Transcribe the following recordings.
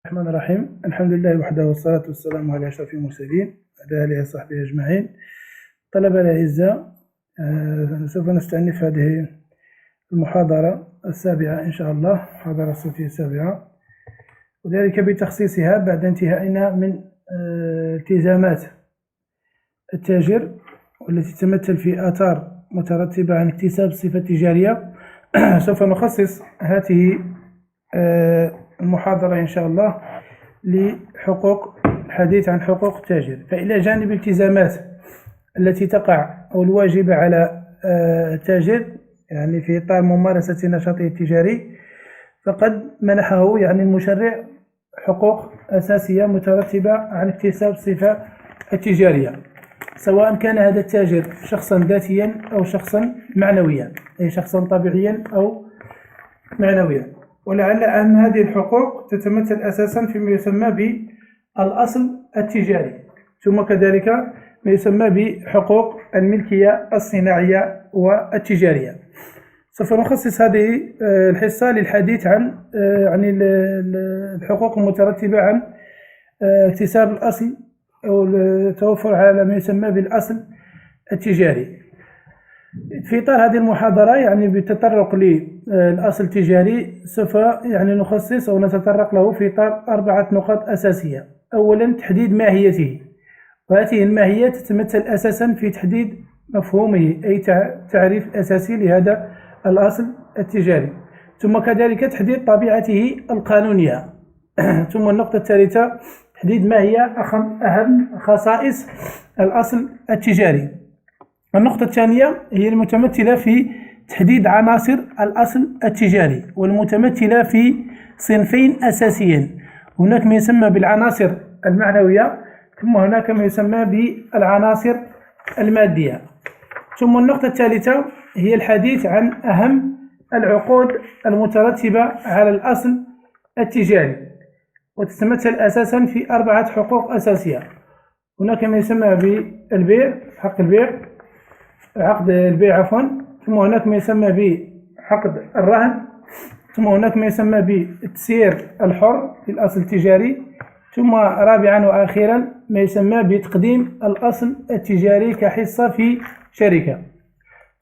الرحمن الرحيم. الحمد لله وحده والصلاة والسلام على أشرف المرسلين وعلى آله وصحبه أجمعين. طلبة الأعزاء، سوف نستأنف هذه المحاضرة السابعة إن شاء الله، محاضرة الصوتية السابعة، وذلك بتخصيصها بعد انتهائنا من التزامات التاجر، والتي تتمثل في آثار مترتبة عن اكتساب الصفة التجارية. سوف نخصص هذه المحاضرة إن شاء الله لحقوق الحديث عن حقوق التاجر. فإلى جانب الالتزامات التي تقع أو الواجبة على التاجر يعني في إطار ممارسة نشاطه التجاري، فقد منحه المشرع حقوق أساسية مترتبة عن اكتساب الصفة التجارية، سواء كان هذا التاجر شخصا ذاتيا أو شخصا معنويا، أي شخصا طبيعيا أو معنويا. ولعل أن هذه الحقوق تتمثل أساسا فيما يسمى بالأصل التجاري، ثم كذلك ما يسمى بحقوق الملكية الصناعية والتجارية. سوف نخصص هذه الحصة للحديث عن الحقوق المترتبة عن اكتساب الأصل أو التوفر على ما يسمى بالأصل التجاري. في إطار هذه المحاضرة بالتطرق للأصل التجاري سوف نخصص أو نتطرق له في إطار 4 نقاط أساسية. أولا، تحديد ماهيته، وهذه الماهية تتمثل أساسا في تحديد مفهومه، أي تعريف أساسي لهذا الأصل التجاري، ثم كذلك تحديد طبيعته القانونية. ثم النقطة الثالثة، تحديد ما هي أهم خصائص الأصل التجاري. النقطة الثانية هي المتمثلة في تحديد عناصر الأصل التجاري، والمتمثلة في صنفين أساسيين، هناك ما يسمى بالعناصر المعنوية، ثم هناك ما يسمى بالعناصر المادية. ثم النقطة الثالثة هي الحديث عن أهم العقود المترتبة على الأصل التجاري، وتتمثل أساسا في 4 حقوق أساسية. هناك ما يسمى بالبيع، حق البيع، عقد البيع ثم هناك ما يسمى بعقد الرهن، ثم هناك ما يسمى بالتسيير الحر في الأصل التجاري، ثم رابعا وأخيرا ما يسمى بتقديم الأصل التجاري كحصة في شركة.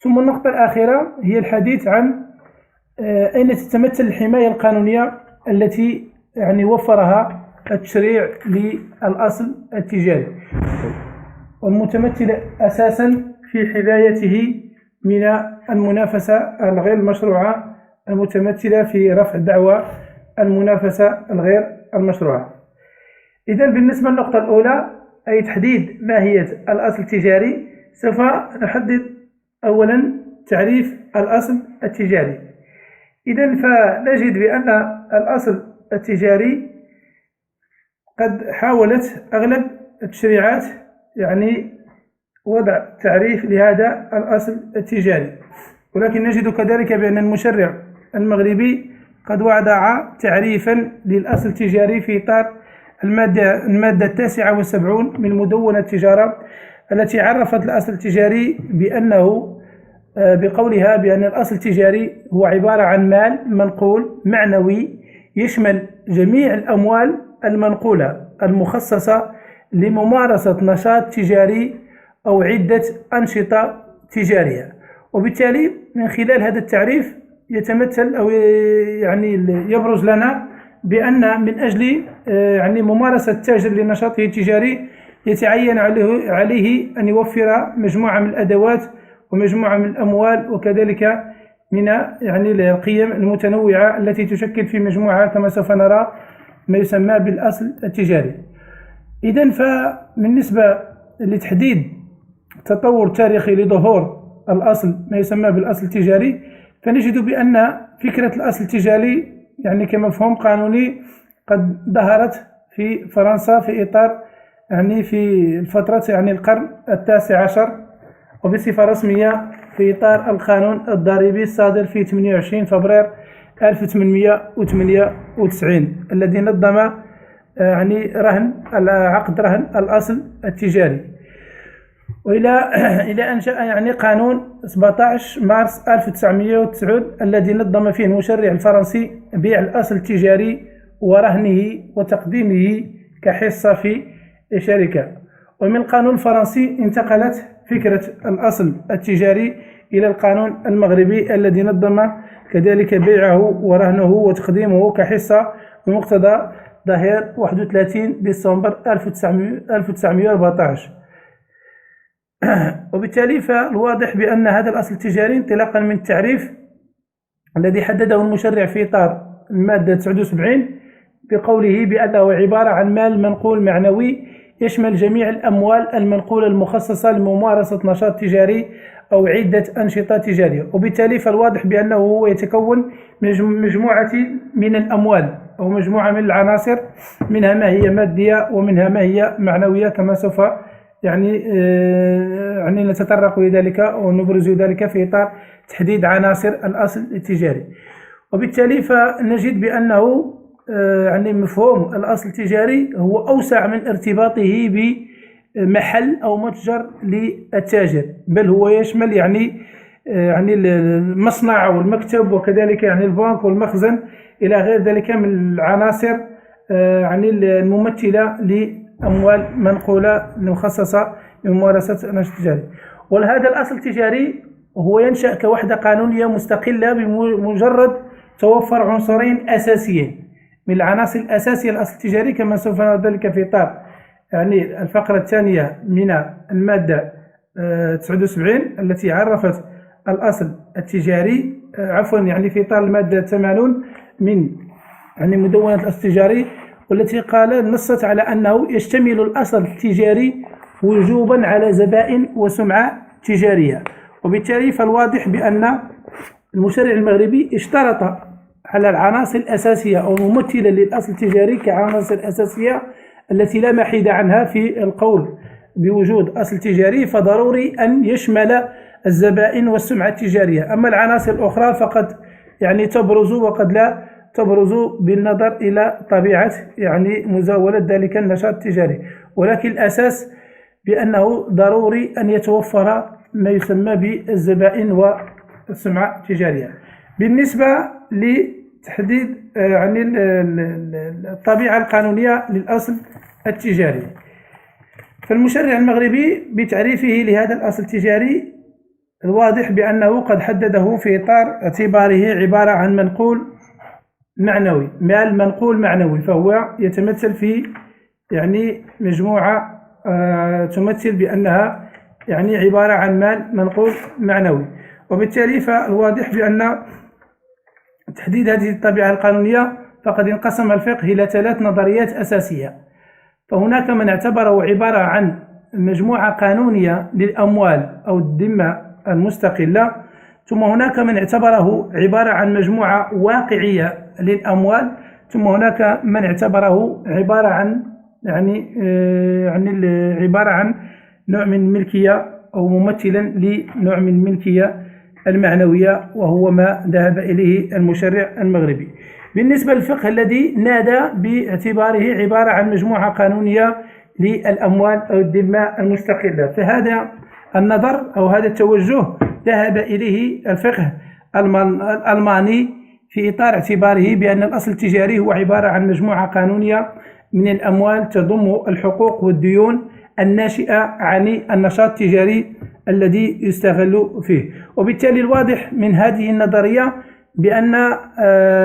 ثم النقطة الأخيرة هي الحديث عن أين تتمثل الحماية القانونية التي وفرها التشريع للأصل التجاري، والمتمثلة أساسا في حمايته من المنافسة الغير المشروعة، المتمثلة في رفع دعوى المنافسة الغير المشروعة. إذن بالنسبة للنقطة الأولى، أي تحديد ماهية الأصل التجاري، سوف نحدد أولا تعريف الأصل التجاري. إذن فنجد بأن الأصل التجاري قد حاولت أغلب التشريعات وضع تعريف لهذا الأصل التجاري، ولكن نجد كذلك بأن المشرع المغربي قد وضع تعريفا للأصل التجاري في إطار المادة 79 من مدونة التجارة، التي عرفت الأصل التجاري بقولها بأن الأصل التجاري هو عبارة عن مال منقول معنوي يشمل جميع الأموال المنقولة المخصصة لممارسة نشاط تجاري أو عدة أنشطة تجارية. وبالتالي من خلال هذا التعريف يتمثل أو يبرز لنا بأن من أجل ممارسة التاجر لنشاطه التجاري يتعين عليه أن يوفر مجموعة من الأدوات ومجموعة من الأموال، وكذلك من القيم المتنوعة التي تشكل في مجموعة كما سوف نرى ما يسمى بالأصل التجاري. إذن فبالنسبة لتحديد تطور تاريخي لظهور الأصل ما يسمى بالأصل التجاري، فنجد بأن فكرة الأصل التجاري كمفهوم قانوني قد ظهرت في فرنسا في إطار في فترة القرن 19، وبصفة رسمية في إطار القانون الضريبي الصادر في 28 فبراير 1898 الذي نظم عقد رهن الأصل التجاري، وإلى أن شاء قانون 17 مارس 1909 الذي نظم فيه المشرع الفرنسي بيع الأصل التجاري ورهنه وتقديمه كحصة في شركة. ومن القانون الفرنسي انتقلت فكرة الأصل التجاري إلى القانون المغربي الذي نظم كذلك بيعه ورهنه وتقديمه كحصة بمقتضى ظهير 31 ديسمبر 1914. وبالتالي فالواضح بأن هذا الأصل التجاري انطلاقا من التعريف الذي حدده المشرع في إطار المادة 79 بقوله بأنه عبارة عن مال منقول معنوي يشمل جميع الأموال المنقولة المخصصة لممارسة نشاط تجاري أو عدة أنشطة تجارية. وبالتالي فالواضح بأنه هو يتكون من مجموعة من الأموال أو مجموعة من العناصر، منها ما هي مادية ومنها ما هي معنوية، كما سوف يعني نتطرق لذلك ونبرز ذلك في إطار تحديد عناصر الأصل التجاري. وبالتالي فنجد بأنه يعني مفهوم الأصل التجاري هو أوسع من ارتباطه بمحل أو متجر للتاجر، بل هو يشمل يعني المصنع والمكتب وكذلك يعني البنك والمخزن إلى غير ذلك من العناصر يعني الممثلة لأموال منقولة مخصصة لممارسة النشاط التجاري. وهذا الأصل التجاري هو ينشأ كوحدة قانونية مستقلة بمجرد توفر عنصرين أساسيين من العناصر الأساسية للأصل التجاري، كما سوف نرى ذلك في إطار يعني الفقرة الثانية من المادة 79 التي عرفت الأصل التجاري، يعني في إطار المادة 80 من يعني مدونة الأصل التجاري، والتي نصت على أنه يشتمل الأصل التجاري وجوبا على زبائن وسمعة تجارية. وبالتالي فالواضح بأن المشرع المغربي اشترط على العناصر الأساسية أو الممثلة للأصل التجاري كعناصر أساسية التي لا محيد عنها في القول بوجود أصل تجاري، فضروري أن يشمل الزبائن والسمعة التجارية. أما العناصر الأخرى فقد يعني تبرز وقد لا تبرز بالنظر إلى طبيعة يعني مزاولة ذلك النشاط التجاري، ولكن الأساس بأنه ضروري أن يتوفر ما يسمى بالزبائن والسمعة التجارية. بالنسبة لتحديد يعني الطبيعة القانونية للأصل التجاري، فالمشرع المغربي بتعريفه لهذا الأصل التجاري الواضح بأنه قد حدده في إطار اعتباره عبارة عن منقول معنوي، مال منقول معنوي، فهو يتمثل في يعني مجموعة تمثل بأنها يعني عبارة عن مال منقول معنوي. وبالتالي فالواضح بأن تحديد هذه الطبيعة القانونية فقد انقسم الفقه إلى 3 نظريات أساسية. فهناك من اعتبره عبارة عن مجموعة قانونية للأموال أو الذمة المستقلة، ثم هناك من اعتبره عبارة عن مجموعة واقعية للأموال، ثم هناك من اعتبره عبارة عن عبارة عن نوع من الملكية أو ممثلا لنوع من الملكية المعنوية، وهو ما ذهب إليه المشرع المغربي. بالنسبة للفقه الذي نادى باعتباره عبارة عن مجموعة قانونية للأموال أو الذمة المستقلة، فهذا النظر أو هذا التوجه ذهب إليه الفقه الألماني في إطار اعتباره بأن الأصل التجاري هو عبارة عن مجموعة قانونية من الأموال تضم الحقوق والديون الناشئة عن النشاط التجاري الذي يستغل فيه. وبالتالي الواضح من هذه النظرية بأن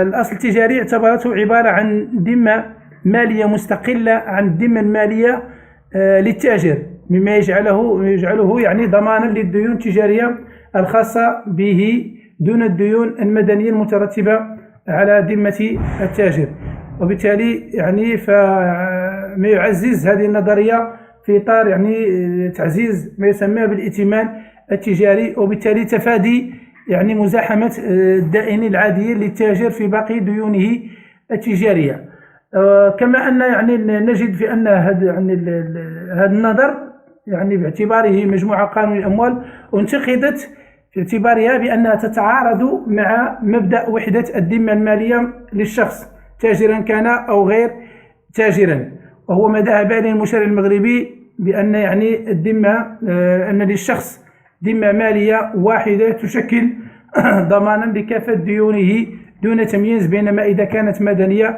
الأصل التجاري اعتبرته عبارة عن ذمة مالية مستقلة عن الذمة المالية للتاجر، مما يجعله يعني ضمانا للديون التجارية الخاصة به دون الديون المدنية المترتبة على ذمة التاجر. وبالتالي يعني فما يعزز هذه النظرية في إطار يعني تعزيز ما يسمى بالائتمان التجاري، وبالتالي تفادي يعني مزاحمة الدائن العادي للتاجر في باقي ديونه التجارية. كما أن يعني نجد في أن هذا النظر يعني باعتباره مجموعة قانون الأموال انتقدت في اعتبارها بأنها تتعارض مع مبدأ وحدة الذمة المالية للشخص تاجرا كان أو غير تاجرا، وهو ما ذهب إليه المشرع المغربي بأن يعني الذمة أن للشخص ذمة مالية واحدة تشكل ضمانا لكافة ديونه دون تمييز، بينما إذا كانت مدنية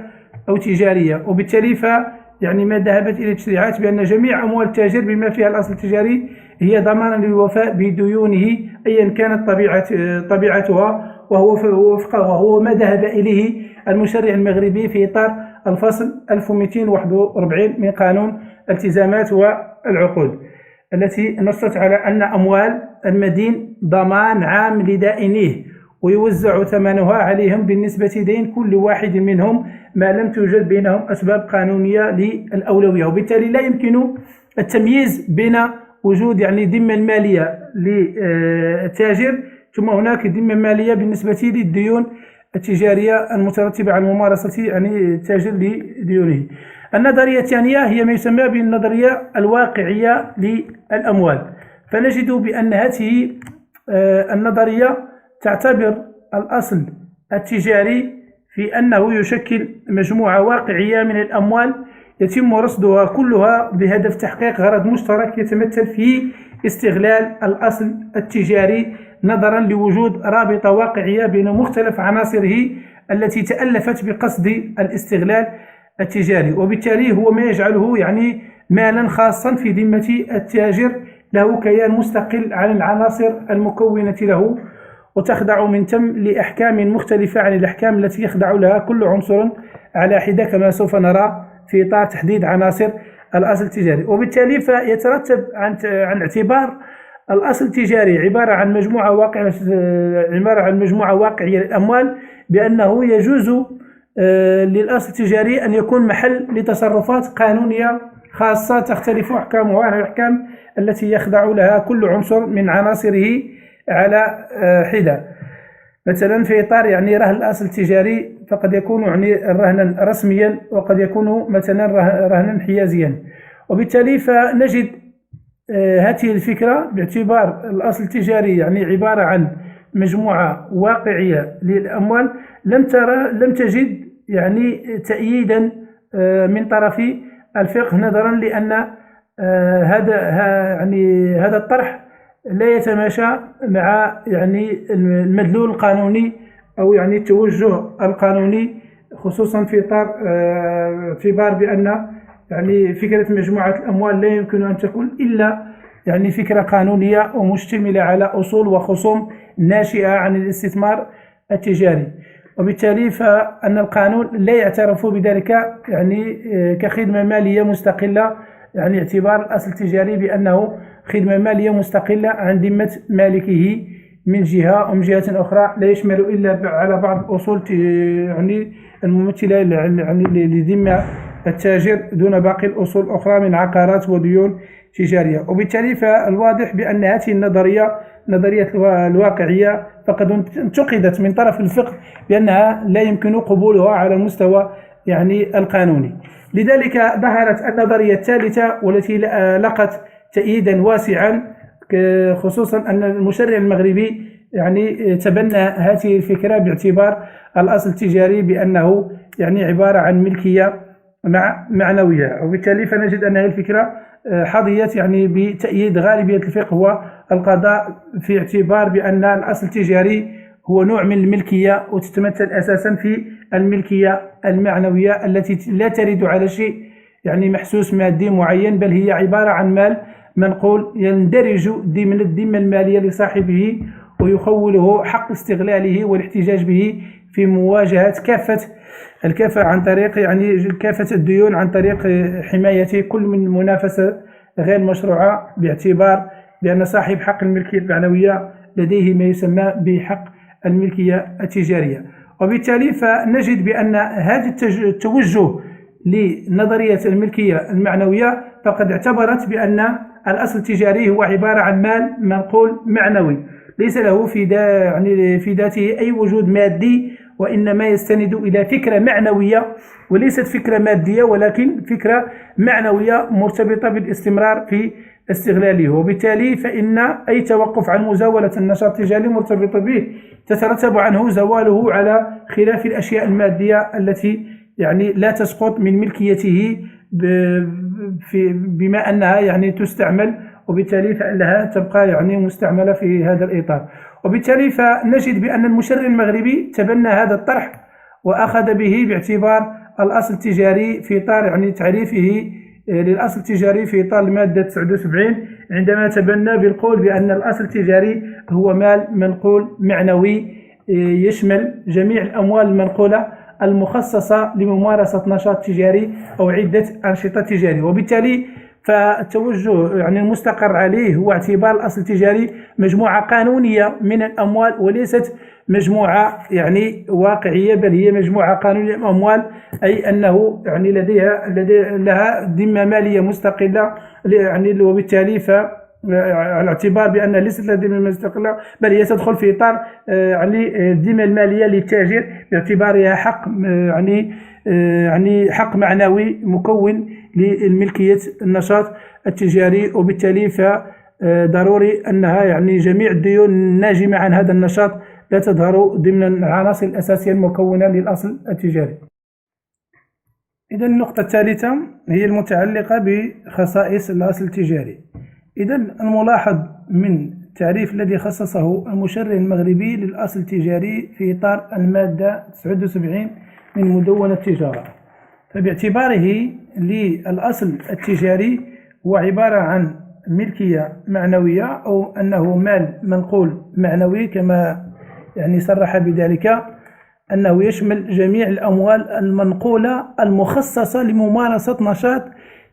أو تجارية. وبالتالي يعني ما ذهبت إلى تشريعات بأن جميع أموال التاجر بما فيها الأصل التجاري هي ضمانا للوفاء بديونه أيا كانت طبيعتها، وهو ما ذهب إليه المشرع المغربي في إطار الفصل 1241 من قانون الالتزامات والعقود، التي نصت على أن أموال المدين ضمان عام لدائنيه، ويوزع ثمنها عليهم بالنسبة دين كل واحد منهم ما لم توجد بينهم أسباب قانونية للأولوية. وبالتالي لا يمكن التمييز بين وجود يعني ذمة مالية للتاجر ثم هناك ذمة مالية بالنسبة للديون التجارية المترتبة على ممارسة يعني التاجر لديونه. النظرية الثانية هي ما يسمى بالنظرية الواقعية للأموال، فنجد بأن هذه النظرية تعتبر الأصل التجاري في أنه يشكل مجموعة واقعية من الأموال يتم رصدها كلها بهدف تحقيق غرض مشترك يتمثل في استغلال الأصل التجاري نظرا لوجود رابطة واقعية بين مختلف عناصره التي تألفت بقصد الاستغلال التجاري، وبالتالي هو ما يجعله يعني مالا خاصا في ذمة التاجر له كيان مستقل عن العناصر المكونة له، وتخضع من ثم لأحكام مختلفة عن الأحكام التي يخضع لها كل عنصر على حدة كما سوف نرى في إطار تحديد عناصر الأصل التجاري. وبالتالي فيترتب عن اعتبار الأصل التجاري عبارة عن مجموعة واقعية للأموال بأنه يجوز للأصل التجاري أن يكون محل لتصرفات قانونية خاصة تختلف أحكامها عن الأحكام التي يخضع لها كل عنصر من عناصره على حدة. مثلا في إطار يعني رهن الأصل التجاري فقد يكون يعني رهنا رسميا وقد يكون مثلا رهنا حيازيا. وبالتالي فنجد هذه الفكرة باعتبار الأصل التجاري يعني عبارة عن مجموعة واقعية للأموال لم تجد يعني تأييدا من طرف الفقه نظرا لأن هذا الطرح لا يتماشى مع يعني المدلول القانوني أو يعني التوجه القانوني، خصوصا في اعتبار بأن يعني فكرة مجموعة الأموال لا يمكن أن تكون إلا يعني فكرة قانونية ومشتملة على أصول وخصوم ناشئة عن الاستثمار التجاري. وبالتالي فأن القانون لا يعترف بذلك يعني كخدمة مالية مستقلة، يعني اعتبار الأصل التجاري بأنه خدمة مالية مستقلة عن ذمة مالكه من جهة، ومن جهة أخرى لا يشمل إلا على بعض الأصول يعني الممثلة يعني لذمة التاجر دون باقي الأصول الأخرى من عقارات وديون تجارية. وبالتالي فالواضح بأن هذه النظرية نظرية الواقعية فقد انتقدت من طرف الفقه بأنها لا يمكن قبولها على المستوى يعني القانوني. لذلك ظهرت النظرية الثالثة والتي لقت تأييدا واسعا، خصوصا أن المشرع المغربي يعني تبنى هذه الفكرة باعتبار الأصل التجاري بأنه يعني عبارة عن ملكية معنوية. وبالتالي فنجد أن هذه الفكرة حظيت يعني بتأييد غالبية الفقه والقضاء في اعتبار بأن الأصل التجاري هو نوع من الملكية وتتمثل أساسا في الملكية المعنوية التي لا ترد على شيء يعني محسوس مادي معين، بل هي عبارة عن مال منقول يندرج ضمن الذمة المالية لصاحبه ويخوله حق استغلاله والاحتجاج به في مواجهة الكافة عن طريق يعني كافة الديون عن طريق حماية كل من منافسة غير مشروعة، باعتبار بأن صاحب حق الملكية المعنوية لديه ما يسمى بحق الملكية التجارية. وبالتالي فنجد بأن هذا التوجه لنظرية الملكية المعنوية فقد اعتبرت بأن الأصل التجاري هو عبارة عن مال منقول معنوي ليس له في ذاته أي وجود مادي، وإنما يستند إلى فكرة معنوية وليست فكرة مادية ولكن فكرة معنوية مرتبطة بالاستمرار في استغلاله. وبالتالي فإن أي توقف عن مزاولة النشاط التجاري مرتبط به تترتب عنه زواله على خلاف الأشياء المادية التي يعني لا تسقط من ملكيته بما أنها يعني تستعمل، وبالتالي فإنها تبقى يعني مستعملة في هذا الإطار. وبالتالي فنجد بأن المشرع المغربي تبنى هذا الطرح وأخذ به باعتبار الأصل التجاري في إطار يعني تعريفه للأصل التجاري في إطار المادة 79 عندما تبنى بالقول بأن الأصل التجاري هو مال منقول معنوي يشمل جميع الأموال المنقولة المخصصة لممارسة نشاط تجاري أو عدة أنشطة تجارية. وبالتالي فالتوجه يعني المستقر عليه هو اعتبار الأصل التجاري مجموعة قانونية من الأموال وليست مجموعة يعني واقعية، بل هي مجموعة قانونية من الأموال، أي أنه يعني لها ذمة مالية مستقلة يعني. وبالتالي على اعتبار بأنها ليست لها ذمة مستقلة بل هي تدخل في إطار يعني الذمة المالية للتاجر باعتبارها حق يعني حق معنوي مكون للملكية النشاط التجاري. وبالتالي فضروري أنها يعني جميع الديون الناجمة عن هذا النشاط لا تظهر ضمن العناصر الأساسية المكونة للأصل التجاري. إذا النقطة الثالثة هي المتعلقة بخصائص الأصل التجاري. إذا الملاحظ من التعريف الذي خصصه المشرع المغربي للأصل التجاري في إطار المادة 79 من مدونة التجارة، فباعتباره للأصل التجاري هو عبارة عن ملكية معنوية أو أنه مال منقول معنوي كما يعني صرح بذلك، أنه يشمل جميع الأموال المنقولة المخصصة لممارسة نشاط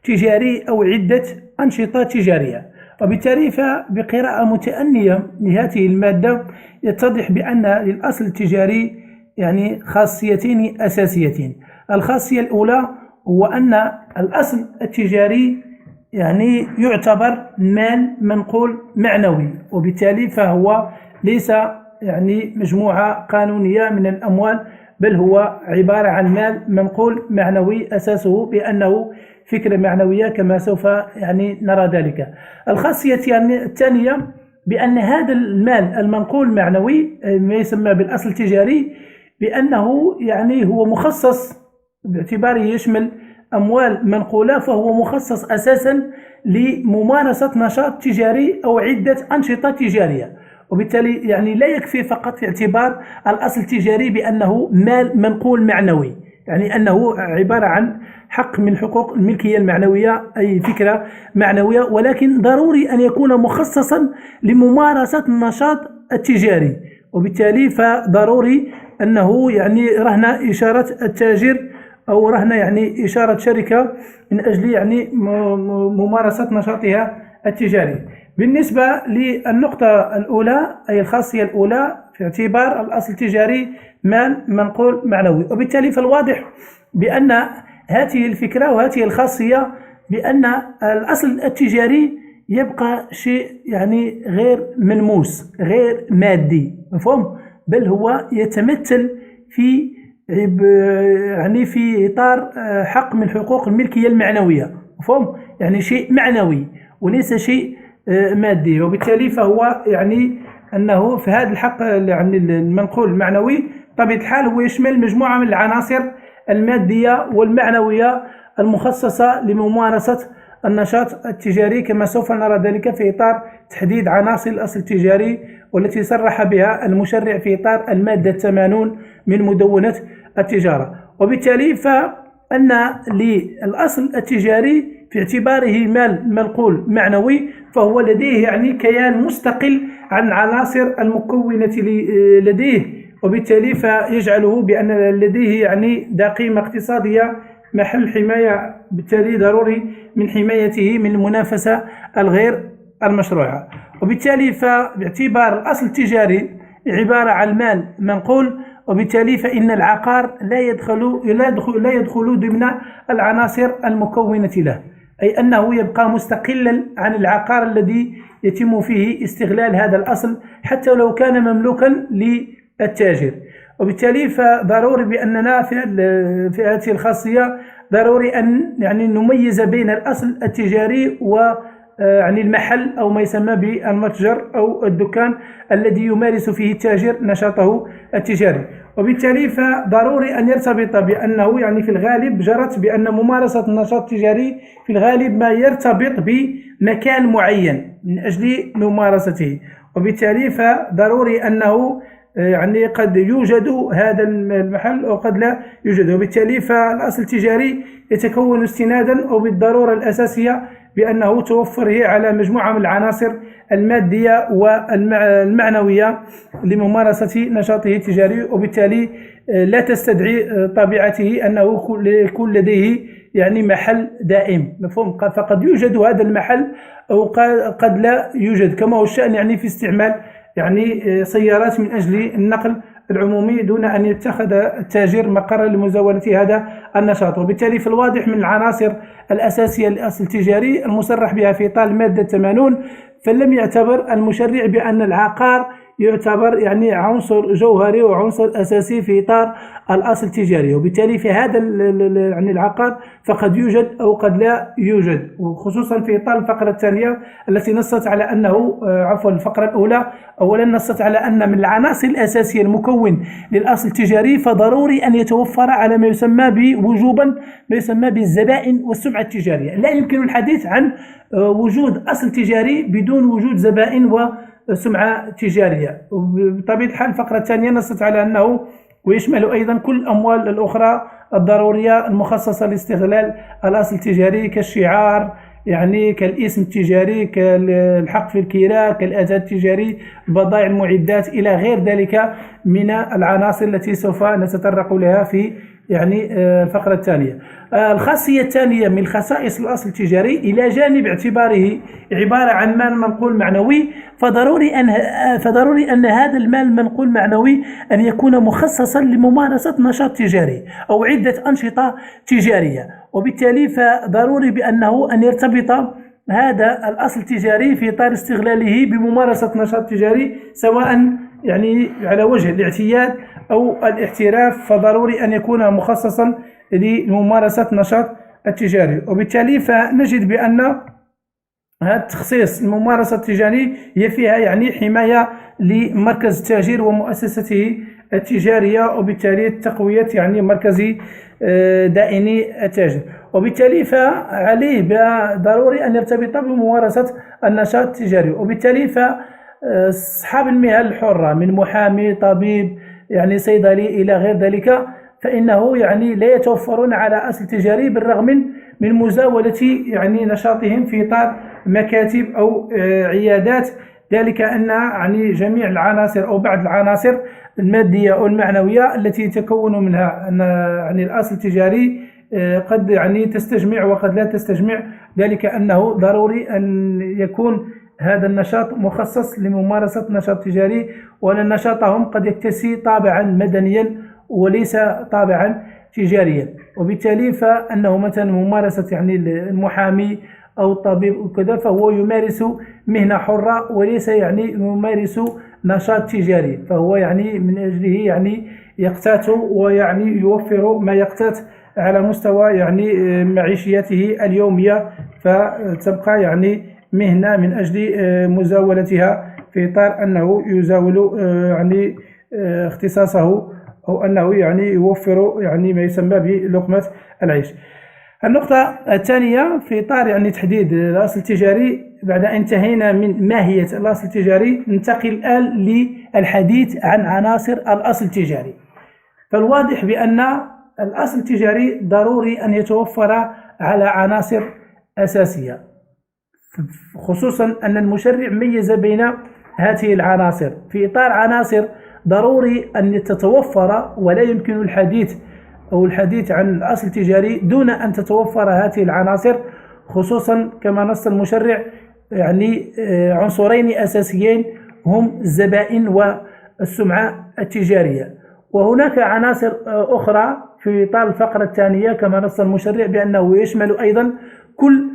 تجاري أو عدة أنشطة تجارية. وبالتالي فبقراءة متأنية لهذه المادة يتضح بأن للأصل التجاري يعني خاصيتين أساسيتين. الخاصية الأولى هو أن الأصل التجاري يعني يعتبر مال منقول معنوي، وبالتالي فهو ليس يعني مجموعة قانونية من الأموال، بل هو عبارة عن مال منقول معنوي أساسه بأنه فكرة معنوية كما سوف يعني نرى ذلك. الخاصية الثانية بأن هذا المال المنقول معنوي ما يسمى بالأصل التجاري بأنه يعني هو مخصص باعتباره يشمل أموال منقولة، فهو مخصص أساسا لممارسة نشاط تجاري أو عدة أنشطة تجارية. وبالتالي يعني لا يكفي فقط في اعتبار الأصل التجاري بأنه مال منقول معنوي، يعني أنه عبارة عن حق من حقوق الملكية المعنوية أي فكرة معنوية، ولكن ضروري أن يكون مخصصا لممارسة النشاط التجاري. وبالتالي فضروري أنه يعني رهن إشارة التاجر أو رهن يعني إشارة شركة من أجل يعني ممارسة نشاطها التجاري. بالنسبة للنقطة الأولى أي الخاصية الأولى في اعتبار الأصل التجاري مال منقول معنوي، وبالتالي فالواضح بأن هذه الفكرة وهذه الخاصية بأن الأصل التجاري يبقى شيء يعني غير ملموس غير مادي مفهوم، بل هو يتمثل في يعني في إطار حق من حقوق الملكية المعنوية مفهوم، يعني شيء معنوي وليس شيء مادي. وبالتالي فهو يعني أنه في هذا الحق يعني المنقول المعنوي بطبيعة الحال هو يشمل مجموعة من العناصر المادية والمعنوية المخصصة لممارسة النشاط التجاري كما سوف نرى ذلك في إطار تحديد عناصر الأصل التجاري والتي صرح بها المشرع في إطار المادة 80 من مدونة التجارة. وبالتالي فأن للأصل التجاري في اعتباره مال منقول معنوي فهو لديه يعني كيان مستقل عن العناصر المكونة لديه، وبالتالي فيجعله بأن لديه يعني ذا قيمة اقتصادية محل حماية، بالتالي ضروري من حمايته من المنافسة الغير المشروعة. وبالتالي فباعتبار الأصل التجاري عبارة عن مال منقول، وبالتالي فإن العقار لا يدخل ضمن العناصر المكونة له، أي أنه يبقى مستقلا عن العقار الذي يتم فيه استغلال هذا الأصل حتى لو كان مملوكا للتاجر. وبالتالي فضروري بأننا في هذه الخاصية ضروري أن يعني نميز بين الأصل التجاري و يعني المحل أو ما يسمى بالمتجر أو الدكان الذي يمارس فيه التاجر نشاطه التجاري. وبالتالي فضروري أن يرتبط بأنه يعني في الغالب جرت بأن ممارسة النشاط التجاري في الغالب ما يرتبط بمكان معين من أجل ممارسته، وبالتالي فضروري أنه يعني قد يوجد هذا المحل أو قد لا يوجد. وبالتالي فالأصل التجاري يتكون استنادا أو بالضرورة الأساسية بأنه توفره على مجموعة من العناصر المادية والمعنوية لممارسة نشاطه التجاري، وبالتالي لا تستدعي طبيعته أنه يكون لديه يعني محل دائم، مفهوم؟ فقد يوجد هذا المحل أو قد لا يوجد، كما هو الشأن يعني في استعمال يعني سيارات من أجل النقل العمومي دون أن يتخذ التاجر مقرا لمزاولة هذا النشاط. وبالتالي في الواضح من العناصر الأساسية للأصل التجاري المصرح بها في إطار المادة 80، فلم يعتبر المشرع بأن العقار يعتبر يعني عنصر جوهري وعنصر أساسي في إطار الأصل التجاري، وبالتالي في هذا يعني العقار فقد يوجد أو قد لا يوجد، وخصوصا في إطار الفقرة الثانية التي نصت على أنه الفقرة الأولى أولا نصت على أن من العناصر الأساسية المكون للأصل التجاري فضروري أن يتوفر على ما يسمى بوجوبا ما يسمى بالزبائن والسمعة التجارية. لا يمكن الحديث عن وجود أصل تجاري بدون وجود زبائن وسمعة تجارية. وبطبيعة الحال الفقرة الثانية نصت على أنه ويشمل أيضا كل الأموال الأخرى الضرورية المخصصة لاستغلال الأصل التجاري كالشعار يعني كالاسم التجاري كالحق في الكراء كالأداة التجاري البضائع المعدات إلى غير ذلك من العناصر التي سوف نتطرق لها في يعني الفقرة الثانية. الخاصية الثانية من خصائص الأصل التجاري إلى جانب اعتباره عبارة عن مال منقول معنوي فضروري أن هذا المال المنقول معنوي أن يكون مخصصا لممارسة نشاط تجاري أو عدة أنشطة تجارية، وبالتالي فضروري بأنه أن يرتبط هذا الأصل التجاري في إطار استغلاله بممارسة نشاط تجاري سواء يعني على وجه الاعتياد أو الاحتراف، فضروري أن يكون مخصصا لممارسة نشاط التجاري. وبالتالي فنجد بأن هذا التخصيص الممارسة التجارية هي فيها يعني حماية لمركز التاجر ومؤسسته التجارية، وبالتالي تقوية يعني مركز دائني التاجر، وبالتالي فعليه ضروري أن يرتبط بممارسة النشاط التجاري. وبالتالي فأصحاب المهن الحرة من محامي طبيب يعني صيدلي إلى غير ذلك فإنه يعني لا يتوفرون على أصل تجاري بالرغم من مزاولة يعني نشاطهم في إطار مكاتب أو عيادات، ذلك أن يعني جميع العناصر أو بعض العناصر المادية أو المعنوية التي يتكون منها يعني الأصل التجاري قد يعني تستجمع وقد لا تستجمع، ذلك أنه ضروري أن يكون هذا النشاط مخصص لممارسة نشاط تجاري، وأن نشاطهم قد يكتسي طابعا مدنيا وليس طابعا تجاريا. وبالتالي فأنه مثلا ممارسة يعني المحامي أو الطبيب وكذا فهو يمارس مهنة حرة وليس يعني يمارس نشاط تجاري، فهو يعني من أجله يعني يقتات ويعني يوفر ما يقتات على مستوى يعني معيشيته اليومية، فتبقى يعني مهنة من أجل مزاولتها في إطار أنه يزاول يعني اختصاصه أو أنه يعني يوفر يعني ما يسمى بلقمة العيش. النقطة الثانية في إطار يعني تحديد الأصل التجاري، بعد أن انتهينا من ماهية الأصل التجاري ننتقل الآن للحديث عن عناصر الأصل التجاري. فالواضح بأن الأصل التجاري ضروري أن يتوفر على عناصر أساسية، خصوصا أن المشرع ميز بين هذه العناصر في إطار عناصر ضروري أن تتوفر، ولا يمكن الحديث عن الأصل التجاري دون أن تتوفر هذه العناصر، خصوصا كما نص المشرع يعني عنصرين أساسيين هم الزبائن والسمعة التجارية. وهناك عناصر أخرى في إطار الفقرة الثانية كما نص المشرع بأنه يشمل أيضا كل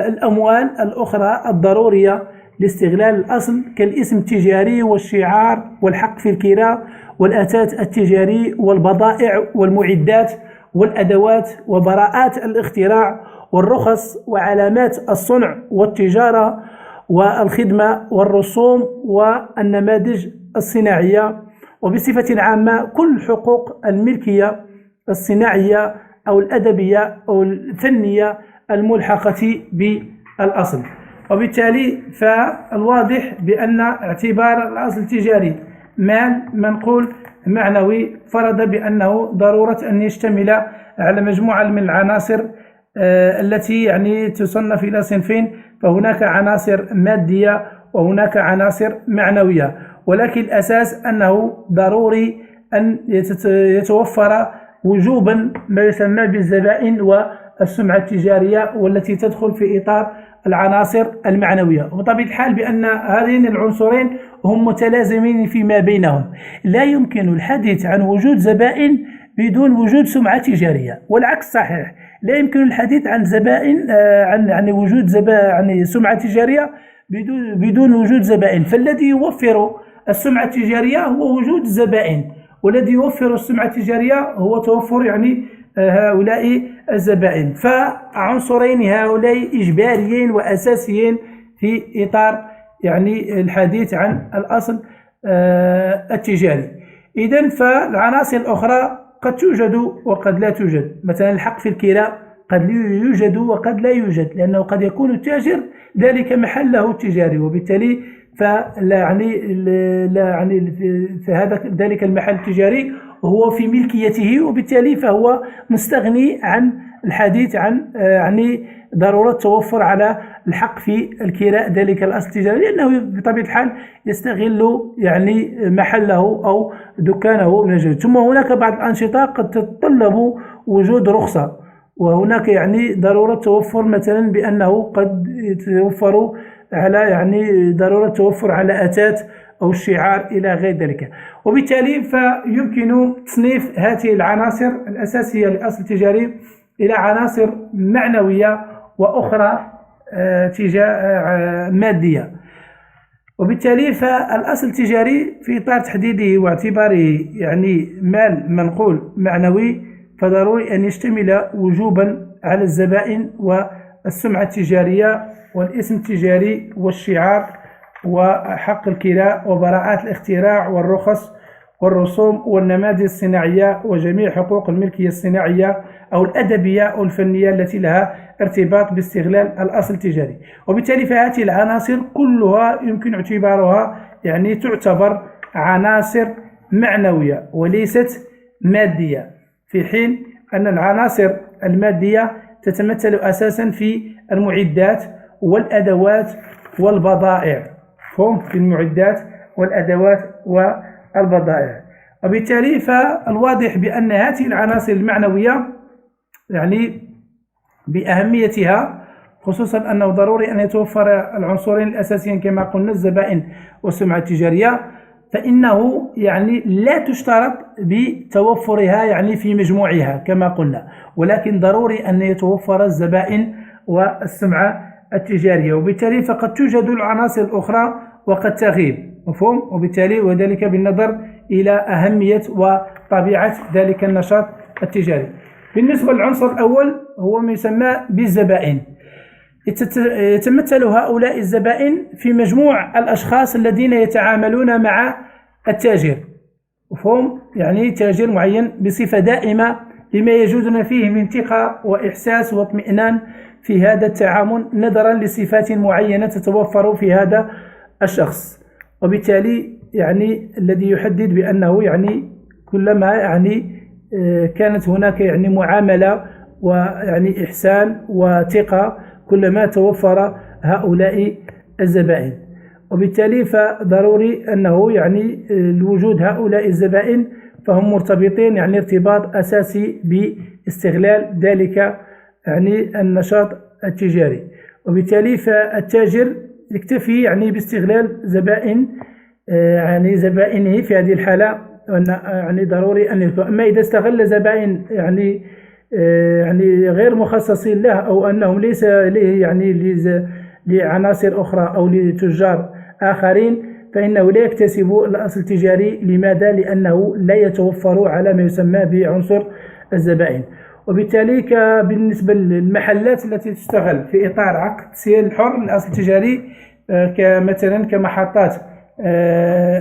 الأموال الأخرى الضرورية لاستغلال الأصل كالاسم التجاري والشعار والحق في الكراء والأثاث التجاري والبضائع والمعدات والأدوات وبراءات الاختراع والرخص وعلامات الصنع والتجارة والخدمة والرسوم والنماذج الصناعية، وبصفة عامة كل حقوق الملكية الصناعية أو الأدبية أو الفنية الملحقة بالأصل. وبالتالي فالواضح بأن اعتبار الأصل التجاري مال منقول معنوي فرض بأنه ضرورة أن يشتمل على مجموعة من العناصر التي يعني تصنف إلى صنفين، فهناك عناصر مادية وهناك عناصر معنوية، ولكن الأساس أنه ضروري أن يتوفر وجوبا ما يسمى بالزبائن والسمعة التجارية، والتي تدخل في إطار العناصر المعنوية. وبطبيعة الحال بأن هذين العنصرين هم متلازمين فيما بينهم، لا يمكن الحديث عن وجود زبائن بدون وجود سمعة تجارية، والعكس صحيح، لا يمكن الحديث عن زبائن عن وجود عن سمعة تجارية بدون وجود زبائن. فالذي يوفر السمعة التجارية هو وجود الزبائن، والذي يوفر السمعة التجارية هو توفر يعني هؤلاء الزبائن. فعنصرين هؤلاء إجباريين وأساسيين في إطار يعني الحديث عن الأصل التجاري. إذن فالعناصر الأخرى قد توجد وقد لا توجد، مثلا الحق في الكراء قد يوجد وقد لا يوجد، لأنه قد يكون التاجر ذلك محله التجاري، وبالتالي فهذا ذلك المحل التجاري هو في ملكيته، وبالتالي فهو مستغني عن الحديث عن يعني ضرورة توفر على الحق في الكراء ذلك الأصل التجاري، لأنه بطبيعة الحال يستغل يعني محله أو دكانه من الجهة. ثم هناك بعض الأنشطة قد تتطلب وجود رخصة، وهناك يعني ضرورة توفر مثلا بأنه قد يتوفر على يعني ضرورة توفر على أتات أو الشعار إلى غير ذلك. وبالتالي فيمكن تصنيف هذه العناصر الأساسية للأصل التجاري إلى عناصر معنوية وأخرى مادية. وبالتالي فالأصل التجاري في إطار تحديده واعتباره يعني مال منقول معنوي، فضروري أن يشتمل وجوبا على الزبائن والسمعة التجارية والاسم التجاري والشعار وحق الكراء وبراءات الاختراع والرخص والرسوم والنماذج الصناعية وجميع حقوق الملكية الصناعية أو الأدبية أو الفنية التي لها ارتباط باستغلال الأصل التجاري. وبالتالي فهذه العناصر كلها يمكن اعتبارها يعني تعتبر عناصر معنوية وليست مادية، في حين أن العناصر المادية تتمثل أساسا في المعدات والأدوات والبضائع، في المعدات والأدوات والبضائع. وبالتالي فالواضح بأن هذه العناصر المعنوية يعني بأهميتها، خصوصا أنه ضروري أن يتوفر العنصرين الأساسيين كما قلنا الزبائن والسمعة التجارية، فإنه يعني لا تشترط بتوفرها يعني في مجموعها كما قلنا، ولكن ضروري أن يتوفر الزبائن والسمعة التجارية. وبالتالي فقد توجد العناصر الأخرى وقد تغيب، مفهوم؟ وبالتالي وذلك بالنظر إلى أهمية وطبيعة ذلك النشاط التجاري. بالنسبة للعنصر الأول هو ما يسمى بالزبائن. يتمثل هؤلاء الزبائن في مجموع الأشخاص الذين يتعاملون مع التاجر، مفهوم؟ يعني تاجر معين بصفة دائمة لما يجدون فيه من ثقة وإحساس واطمئنان في هذا التعامل نظرا لصفات معينة تتوفر في هذا الشخص. وبالتالي يعني الذي يحدد بأنه يعني كلما يعني كانت هناك يعني معاملة ويعني إحسان وثقة كلما توفر هؤلاء الزبائن. وبالتالي فضروري أنه يعني الوجود هؤلاء الزبائن فهم مرتبطين يعني ارتباط أساسي باستغلال ذلك يعني النشاط التجاري. وبالتالي فالتاجر يكتفي يعني باستغلال زبائن يعني زبائنه في هذه الحالة، يعني ضروري أن يكون. أما إذا استغل زبائن يعني غير مخصصين له أو أنهم ليس يعني لعناصر أخرى أو لتجار آخرين، فإنه لا يكتسب الأصل التجاري. لماذا؟ لأنه لا يتوفر على ما يسمى بعنصر الزبائن. وبالتالي بالنسبة للمحلات التي تشتغل في إطار عقد التسيير الحر للأصل التجاري كمثلا كمحطات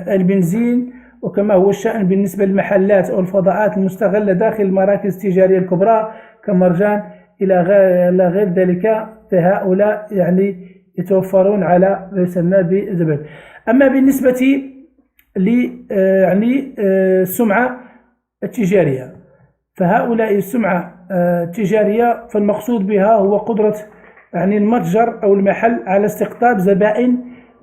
البنزين، وكما هو الشأن بالنسبة للمحلات أو الفضاءات المستغلة داخل المراكز التجارية الكبرى كمرجان إلى غير ذلك، فهؤلاء يعني يتوفرون على ما يسمى بالزبائن. أما بالنسبة يعني السمعة التجارية. فهؤلاء السمعة التجارية فالمقصود بها هو قدرة يعني المتجر أو المحل على استقطاب زبائن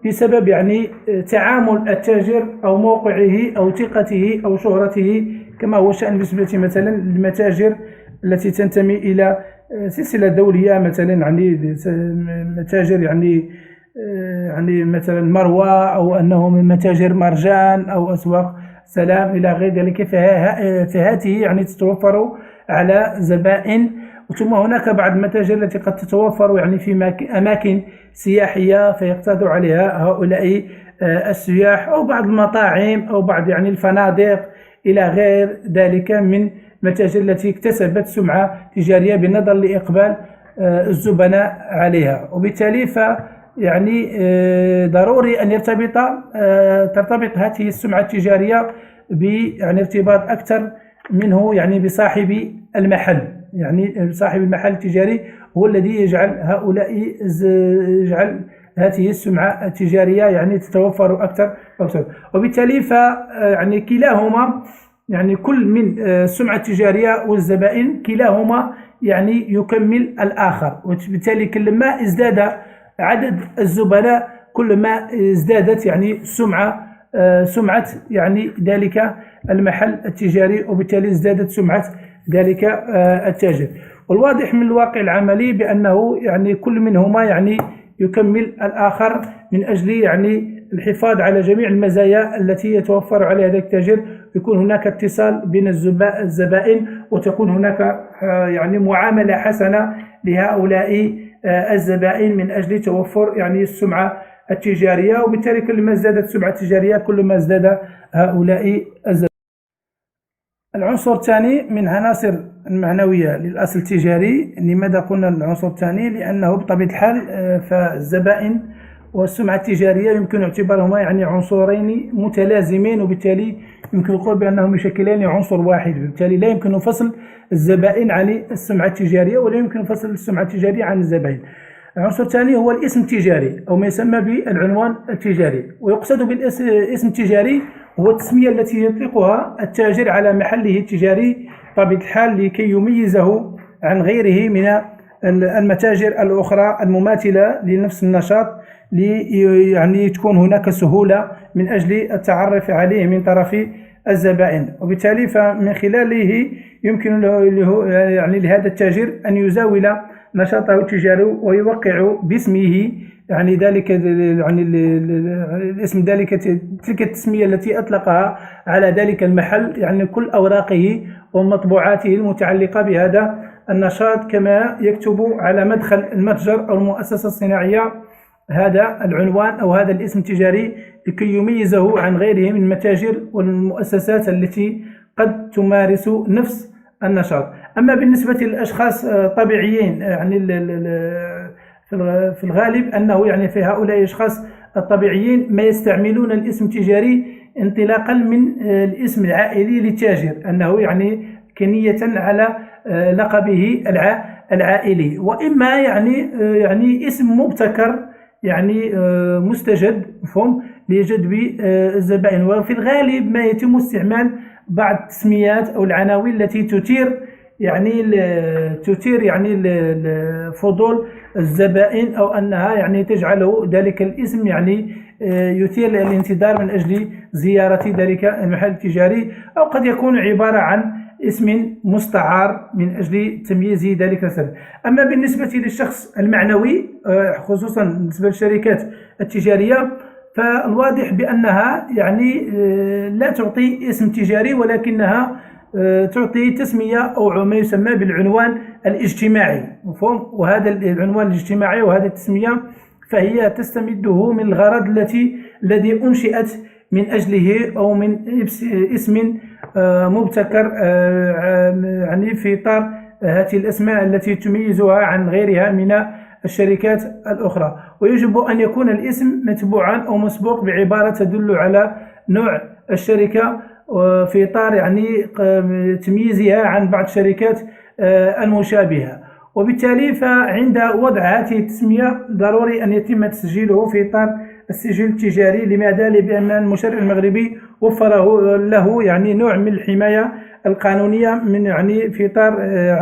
بسبب يعني تعامل التاجر أو موقعه أو ثقته أو شهرته، كما هو الشأن بالنسبة مثلا للمتاجر التي تنتمي إلى سلسلة دولية، مثلا يعني متاجر يعني مثلا مروة، أو أنه من متاجر مرجان أو أسواق سلام إلى غير ذلك. فهذه يعني تتوفر على زبائن. ثم هناك بعض المتاجر التي قد تتوفر يعني في أماكن سياحية فيقتاد عليها هؤلاء السياح، أو بعض المطاعم أو بعض يعني الفنادق إلى غير ذلك من المتاجر التي اكتسبت سمعة تجارية بالنظر لإقبال الزبناء عليها. وبالتالي يعني ضروري أن ترتبط هذه السمعة التجارية يعني ارتباط أكثر منه يعني بصاحب المحل. يعني صاحب المحل التجاري هو الذي يجعل هذه السمعة التجارية يعني تتوفر أكثر. وبالتالي يعني كلاهما، يعني كل من السمعة التجارية والزبائن كلاهما يعني يكمل الآخر. وبالتالي كلما ازداد عدد الزبناء كلما ازدادت يعني سمعة يعني ذلك المحل التجاري، وبالتالي ازدادت سمعة ذلك التاجر. والواضح من الواقع العملي بأنه يعني كل منهما يعني يكمل الآخر من أجل يعني الحفاظ على جميع المزايا التي يتوفر عليها ذلك التاجر. يكون هناك اتصال بين الزبائن، وتكون هناك يعني معاملة حسنة لهؤلاء الزبائن من أجل توفر يعني السمعة التجارية. وبالتالي كلما ازدادت السمعة التجارية كلما ازداد هؤلاء الزبائن. العنصر الثاني من عناصر المعنوية للأصل التجاري. لماذا قلنا العنصر الثاني؟ لأنه بطبيعة الحال فالزبائن والسمعة التجارية يمكن اعتبارهما يعني عنصرين متلازمين، وبالتالي يمكن القول بأنهم يشكلان عنصر واحد. بالتالي لا يمكن فصل الزبائن عن السمعة التجارية، ولا يمكن فصل السمعة التجارية عن الزبائن. العنصر الثاني هو الاسم التجاري أو ما يسمى بالعنوان التجاري. ويقصد بالاسم التجاري هو التسمية التي يطلقها التاجر على محله التجاري بطبيعة الحال لكي يميزه عن غيره من المتاجر الأخرى المماثلة لنفس النشاط، يعني تكون هناك سهولة من أجل التعرف عليه من طرف الزبائن. وبالتالي فمن خلاله يمكن له يعني لهذا التاجر أن يزاول نشاطه التجاري ويوقع باسمه يعني ذلك يعني الاسم ذلك تلك التسمية التي أطلقها على ذلك المحل، يعني كل أوراقه ومطبوعاته المتعلقة بهذا النشاط، كما يكتب على مدخل المتجر أو المؤسسة الصناعية هذا العنوان أو هذا الاسم التجاري لكي يميزه عن غيره من المتاجر والمؤسسات التي قد تمارس نفس النشاط. أما بالنسبة للأشخاص طبيعيين يعني في الغالب أنه يعني في هؤلاء الأشخاص الطبيعيين ما يستعملون الاسم التجاري انطلاقا من الاسم العائلي للتاجر، أنه يعني كنية على لقبه العائلي، وإما يعني اسم مبتكر يعني مستجد مفهوم لجذب الزبائن. وفي الغالب ما يتم استعمال بعض التسميات أو العناوين التي تثير يعني فضول الزبائن، أو أنها يعني تجعله ذلك الاسم يعني يثير الانتظار من أجل زيارة ذلك المحل التجاري، أو قد يكون عبارة عن اسم مستعار من أجل تمييز ذلك السبب. أما بالنسبة للشخص المعنوي خصوصا بالنسبة للشركات التجارية فالواضح بأنها يعني لا تعطي اسم تجاري، ولكنها تعطي تسمية أو ما يسمى بالعنوان الاجتماعي مفهوم. وهذا العنوان الاجتماعي وهذه التسمية فهي تستمده من الغرض الذي أنشئت من أجله، أو من اسم مبتكر يعني في إطار هذه الأسماء التي تميزها عن غيرها من الشركات الأخرى. ويجب أن يكون الاسم متبوعا أو مسبوق بعبارة تدل على نوع الشركة في إطار يعني تمييزها عن بعض الشركات المشابهة. وبالتالي فعند وضع هذه التسمية ضروري أن يتم تسجيله في إطار السجل التجاري. لماذا؟ لأن المشرع المغربي وفره له يعني نوع من الحماية القانونية من يعني في إطار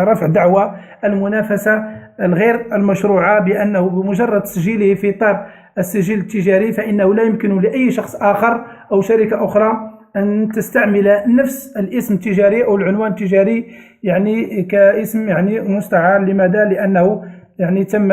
رفع دعوى المنافسة الغير المشروعة، بأنه بمجرد تسجيله في إطار السجل التجاري فإنه لا يمكن لأي شخص آخر أو شركة أخرى أن تستعمل نفس الاسم التجاري أو العنوان التجاري يعني كاسم يعني مستعار. لماذا؟ لأنه يعني تم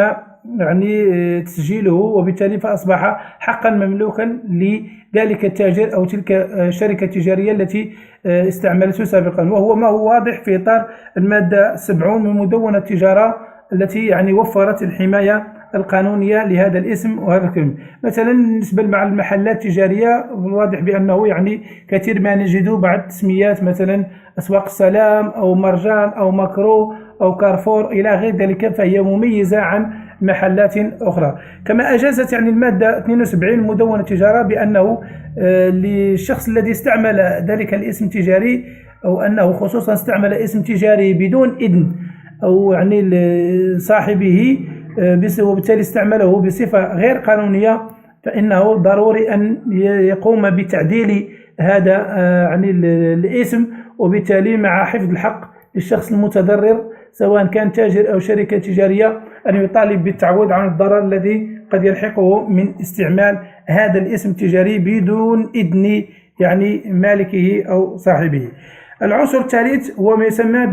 يعني تسجيله، وبالتالي فأصبح حقا مملوكا لذلك التاجر أو تلك الشركة التجارية التي استعملته سابقا، وهو ما هو واضح في إطار المادة 70 من مدونة التجارة التي يعني وفرت الحماية القانونية لهذا الاسم وهذا الكلمة. مثلا بالنسبة مع المحلات التجارية الواضح بأنه يعني كثير ما نجد بعض التسميات، مثلا أسواق السلام أو مرجان أو ماكرو أو كارفور إلى غير ذلك، فهي مميزة عن محلات أخرى. كما أجازت يعني المادة 72 مدونة التجارة بأنه للشخص الذي استعمل ذلك الاسم التجاري أو أنه خصوصا استعمل اسم تجاري بدون إذن أو يعني صاحبه وبالتالي استعمله بصفة غير قانونية، فإنه ضروري أن يقوم بتعديل هذا يعني الاسم، وبالتالي مع حفظ الحق للشخص المتضرر سواء كان تاجر أو شركة تجارية أن يطالب بالتعويض عن الضرر الذي قد يلحقه من استعمال هذا الاسم التجاري بدون إذن يعني مالكه أو صاحبه. العنصر الثالث هو ما يسمى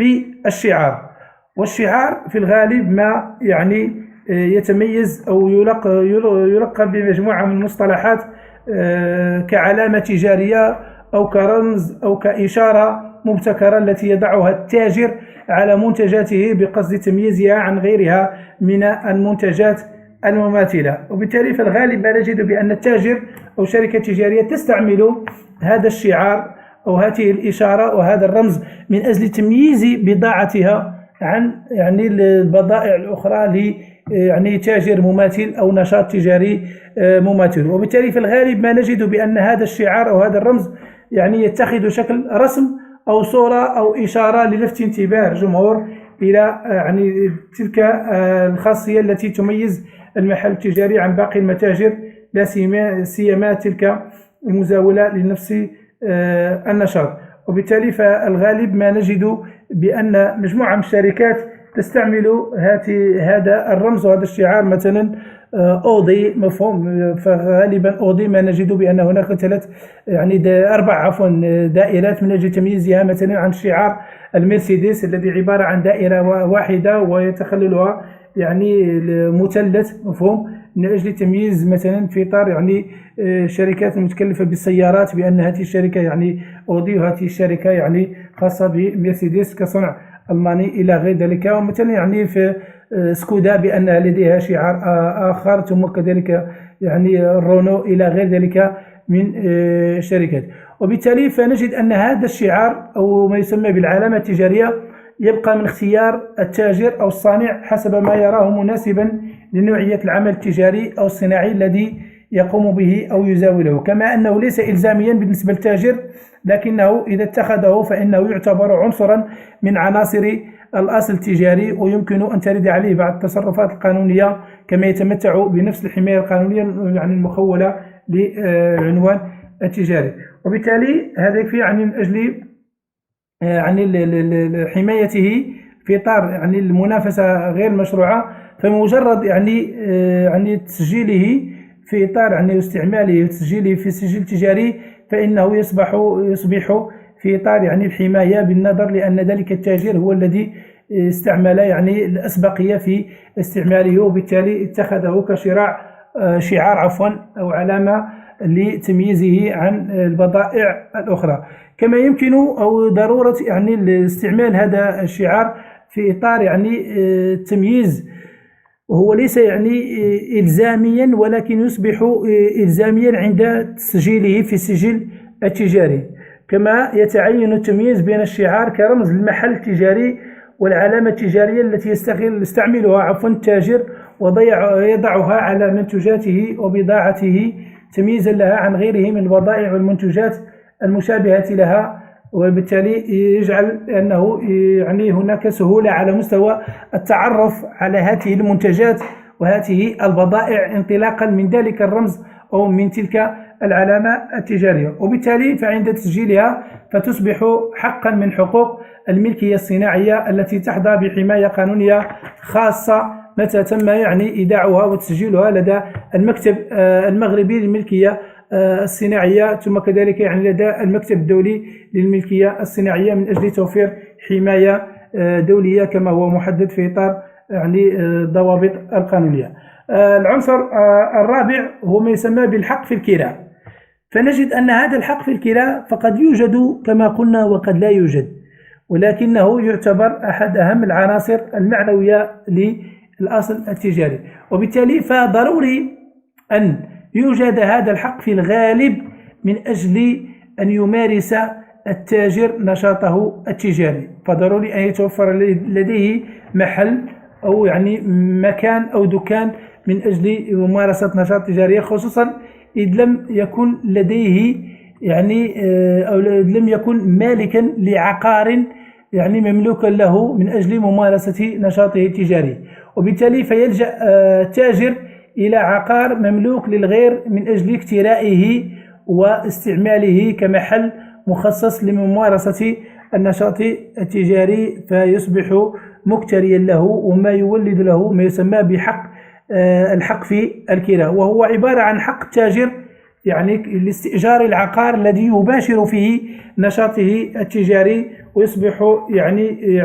بالشعار، والشعار في الغالب ما يعني يتميز أو يلقب بمجموعة من المصطلحات كعلامة تجارية أو كرمز أو كإشارة مبتكرة التي يضعها التاجر على منتجاته بقصد تمييزها عن غيرها من المنتجات المماثلة. وبالتالي في الغالب ما نجد بأن التاجر أو شركة تجارية تستعمل هذا الشعار أو هذه الإشارة وهذا الرمز من أجل تمييز بضاعتها عن يعني البضائع الأخرى يعني تاجر مماثل أو نشاط تجاري مماثل. وبالتالي في الغالب ما نجد بأن هذا الشعار أو هذا الرمز يعني يتخذ شكل رسم أو صورة أو إشارة للفت انتباه الجمهور إلى يعني تلك الخاصية التي تميز المحل التجاري عن باقي المتاجر، لا سيما تلك المزاولة لنفس النشاط. وبالتالي فالغالب ما نجد بأن مجموعة من الشركات تستعمل هذا الرمز وهذا الشعار، مثلا أودي مفهوم، فغالبا أودي ما نجد بأن هناك أربع دائرات من أجل تمييزها مثلا عن شعار المرسيدس الذي عبارة عن دائرة واحدة ويتخللها يعني مثلث مفهوم، من أجل تمييز مثلا في إطار يعني شركات متكلفة بالسيارات بأن هذه الشركة يعني أودي وهذه الشركة يعني خاصة بمرسيدس كصنع ألماني إلى غير ذلك. ومثلا يعني في سكودا بأن لديها شعار آخر، ثم كذلك يعني رونو إلى غير ذلك من شركات. وبالتالي فنجد أن هذا الشعار أو ما يسمى بالعلامة التجارية يبقى من اختيار التاجر أو الصانع حسب ما يراه مناسبا لنوعية العمل التجاري أو الصناعي الذي يقوم به أو يزاوله، كما أنه ليس إلزاميا بالنسبة للتاجر، لكنه إذا اتخذه فإنه يعتبر عنصرا من عناصر الأصل التجاري، ويمكن أن ترد عليه بعض التصرفات القانونية كما يتمتع بنفس الحماية القانونية يعني المخولة للعنوان التجاري. وبالتالي هذا يكفي يعني من أجل يعني حمايته في إطار يعني المنافسة غير المشروعة. فمجرد يعني تسجيله في إطار يعني استعماله وتسجيله في السجل التجاري فإنه يصبح في إطار يعني الحماية، بالنظر لأن ذلك التاجر هو الذي استعمل يعني الأسبقية في استعماله، وبالتالي اتخذه شعار أو علامة لتمييزه عن البضائع الأخرى. كما يمكن أو ضرورة يعني استعمال هذا الشعار في إطار يعني التمييز، وهو ليس يعني إلزاميا ولكن يصبح إلزاميا عند تسجيله في السجل التجاري. كما يتعين التمييز بين الشعار كرمز للمحل التجاري والعلامة التجارية التي يستعملها التاجر ويضعها على منتجاته وبضاعته تمييزا لها عن غيره من البضائع والمنتجات المشابهة لها، وبالتالي يجعل أنه يعني هناك سهولة على مستوى التعرف على هذه المنتجات وهذه البضائع انطلاقا من ذلك الرمز أو من تلك العلامة التجارية، وبالتالي فعند تسجيلها فتصبح حقا من حقوق الملكية الصناعية التي تحظى بحماية قانونية خاصة متى تم إيداعها وتسجيلها لدى المكتب المغربي للملكية الصناعية، ثم كذلك لدى المكتب الدولي للملكية الصناعية من أجل توفير حماية دولية كما هو محدد في إطار الضوابط القانونية. العنصر الرابع هو ما يسمى بالحق في الكراء. فنجد أن هذا الحق في الكراء فقد يوجد كما قلنا وقد لا يوجد، ولكنه يعتبر أحد أهم العناصر المعنوية للأصل التجاري، وبالتالي فضروري أن يوجد هذا الحق في الغالب من أجل أن يمارس التاجر نشاطه التجاري. فضروري أن يتوفر لديه محل أو مكان أو دكان من أجل ممارسة نشاط تجاري، خصوصا إذ لم يكن لديه أو لم يكن مالكا لعقار مملوكا له من أجل ممارسة نشاطه التجاري، وبالتالي فيلجأ التاجر إلى عقار مملوك للغير من أجل اكترائه واستعماله كمحل مخصص لممارسة النشاط التجاري، فيصبح مكتريا له، وما يولد له ما يسمى بحق الحق في الكراء، وهو عبارة عن حق التاجر لاستئجار العقار الذي يباشر فيه نشاطه التجاري، ويصبح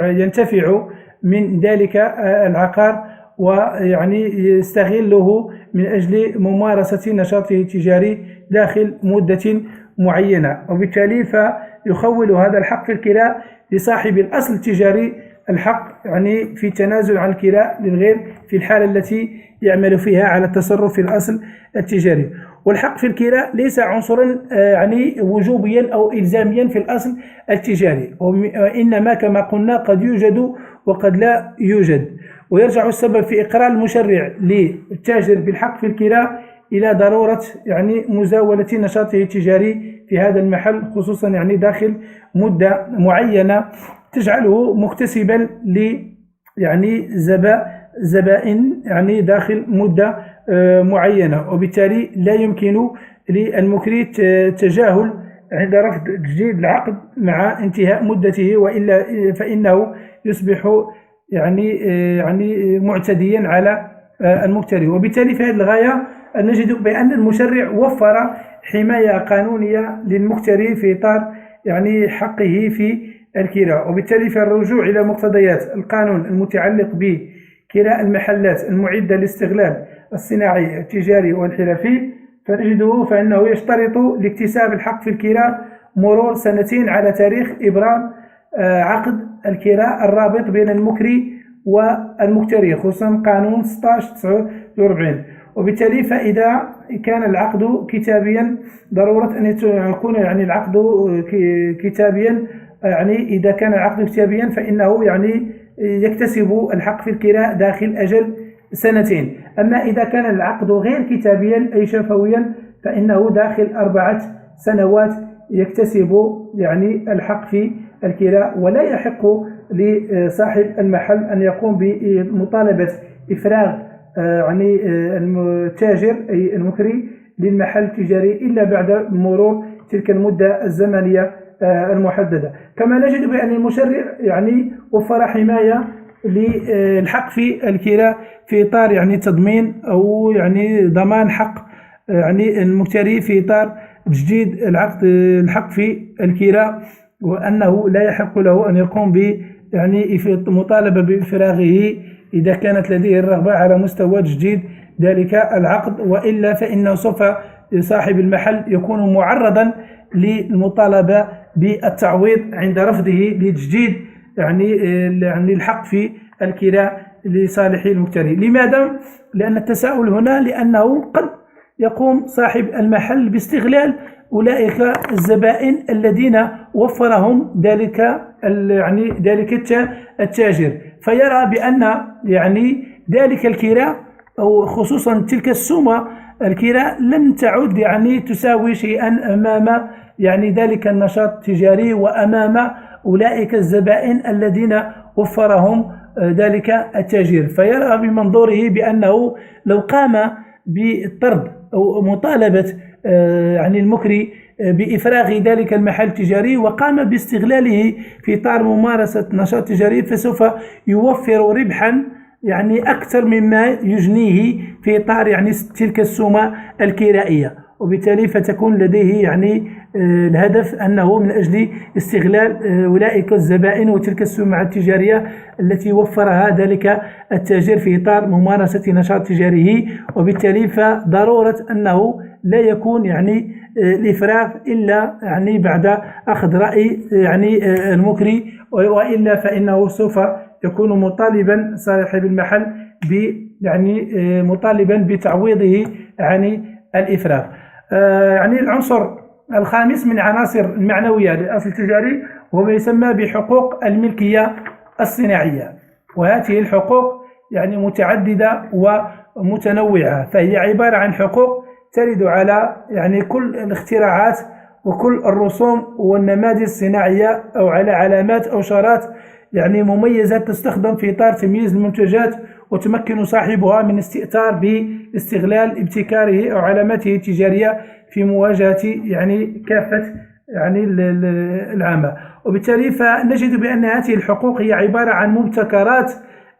ينتفع من ذلك العقار ويستغله من أجل ممارسة نشاطه التجاري داخل مدة معينة، وبالتالي فيخول هذا الحق في الكراء لصاحب الأصل التجاري الحق في تنازل عن الكراء للغير في الحالة التي يعمل فيها على التصرف في الأصل التجاري. والحق في الكراء ليس عنصرا وجوبيا أو إلزاميا في الأصل التجاري، وإنما كما قلنا قد يوجد وقد لا يوجد، ويرجع السبب في إقرار المشرع للتاجر بالحق في الكراء إلى ضرورة مزاولة نشاطه التجاري في هذا المحل، خصوصا داخل مدة معينة تجعله مكتسبا زبائن داخل مدة معينة، وبالتالي لا يمكن للمكري التجاهل عند رفض تجديد العقد مع انتهاء مدته، وإلا فإنه يصبح معتديا على المكتري. وبالتالي في هذه الغاية نجد بأن المشرع وفر حماية قانونية للمكتري في إطار حقه في الكراء، وبالتالي فالرجوع إلى مقتضيات القانون المتعلق بكراء المحلات المعدة للاستغلال الصناعي التجاري والحرفي، فنجده فإنه يشترط لاكتساب الحق في الكراء مرور 2 سنين على تاريخ إبرام عقد الكراء الرابط بين المكري والمكتري، خصوصا قانون 1649. وبالتالي فإذا كان العقد كتابيا ضرورة أن يكون العقد كتابيا، إذا كان العقد كتابيا فإنه يكتسب الحق في الكراء داخل أجل 2 سنين. أما إذا كان العقد غير كتابيا أي شفويا فإنه داخل 4 سنوات يكتسب الحق في الكراء، ولا يحق لصاحب المحل أن يقوم بمطالبة إفراغ التاجر أي المكري للمحل التجاري إلا بعد مرور تلك المدة الزمنية المحددة. كما نجد بأن المشرع وفر حماية للحق في الكراء في إطار تضمين أو ضمان حق المكتري في إطار تجديد الحق في الكراء، وأنه لا يحق له أن يقوم مطالبة بإفراغه إذا كانت لديه الرغبة على مستوى تجديد ذلك العقد، وإلا فإنه سوف صاحب المحل يكون معرضا للمطالبة بالتعويض عند رفضه لتجديد الحق في الكراء لصالح المكتري. لماذا؟ لأن التساؤل هنا لأنه قد يقوم صاحب المحل باستغلال أولئك الزبائن الذين وفرهم ذلك التاجر، فيرى بأن ذلك الكراء أو خصوصا تلك السومة الكراء لم تعد تساوي شيئا أمام ذلك النشاط التجاري وأمام أولئك الزبائن الذين وفرهم ذلك التاجر، فيرى بمنظوره بأنه لو قام بالطرد أو مطالبة يعني المكري بإفراغ ذلك المحل التجاري وقام باستغلاله في إطار ممارسة نشاط تجاري، فسوف يوفر ربحا يعني أكثر مما يجنيه في إطار يعني تلك السومة الكرائية، وبالتالي فتكون لديه يعني الهدف أنه من أجل استغلال أولئك الزبائن وتلك السمعة التجارية التي وفرها ذلك التاجر في إطار ممارسة نشاط تجاريه، وبالتالي فضرورة أنه لا يكون يعني الإفراغ إلا يعني بعد أخذ رأي يعني المكري، وإلا فإنه سوف يكون مطالبا صاحب المحل يعني مطالبا بتعويضه عن الإفراغ. يعني العنصر الخامس من عناصر المعنوية للأصل التجاري هو ما يسمى بحقوق الملكية الصناعية، وهذه الحقوق يعني متعددة ومتنوعة، فهي عبارة عن حقوق ترد على يعني كل الاختراعات وكل الرسوم والنماذج الصناعية أو على علامات أو شارات يعني مميزة تستخدم في إطار تمييز المنتجات وتمكن صاحبها من استئثار باستغلال ابتكاره أو علاماته التجارية في مواجهة يعني كافة يعني العامة. وبالتالي فنجد بأن هذه الحقوق هي عبارة عن مبتكرات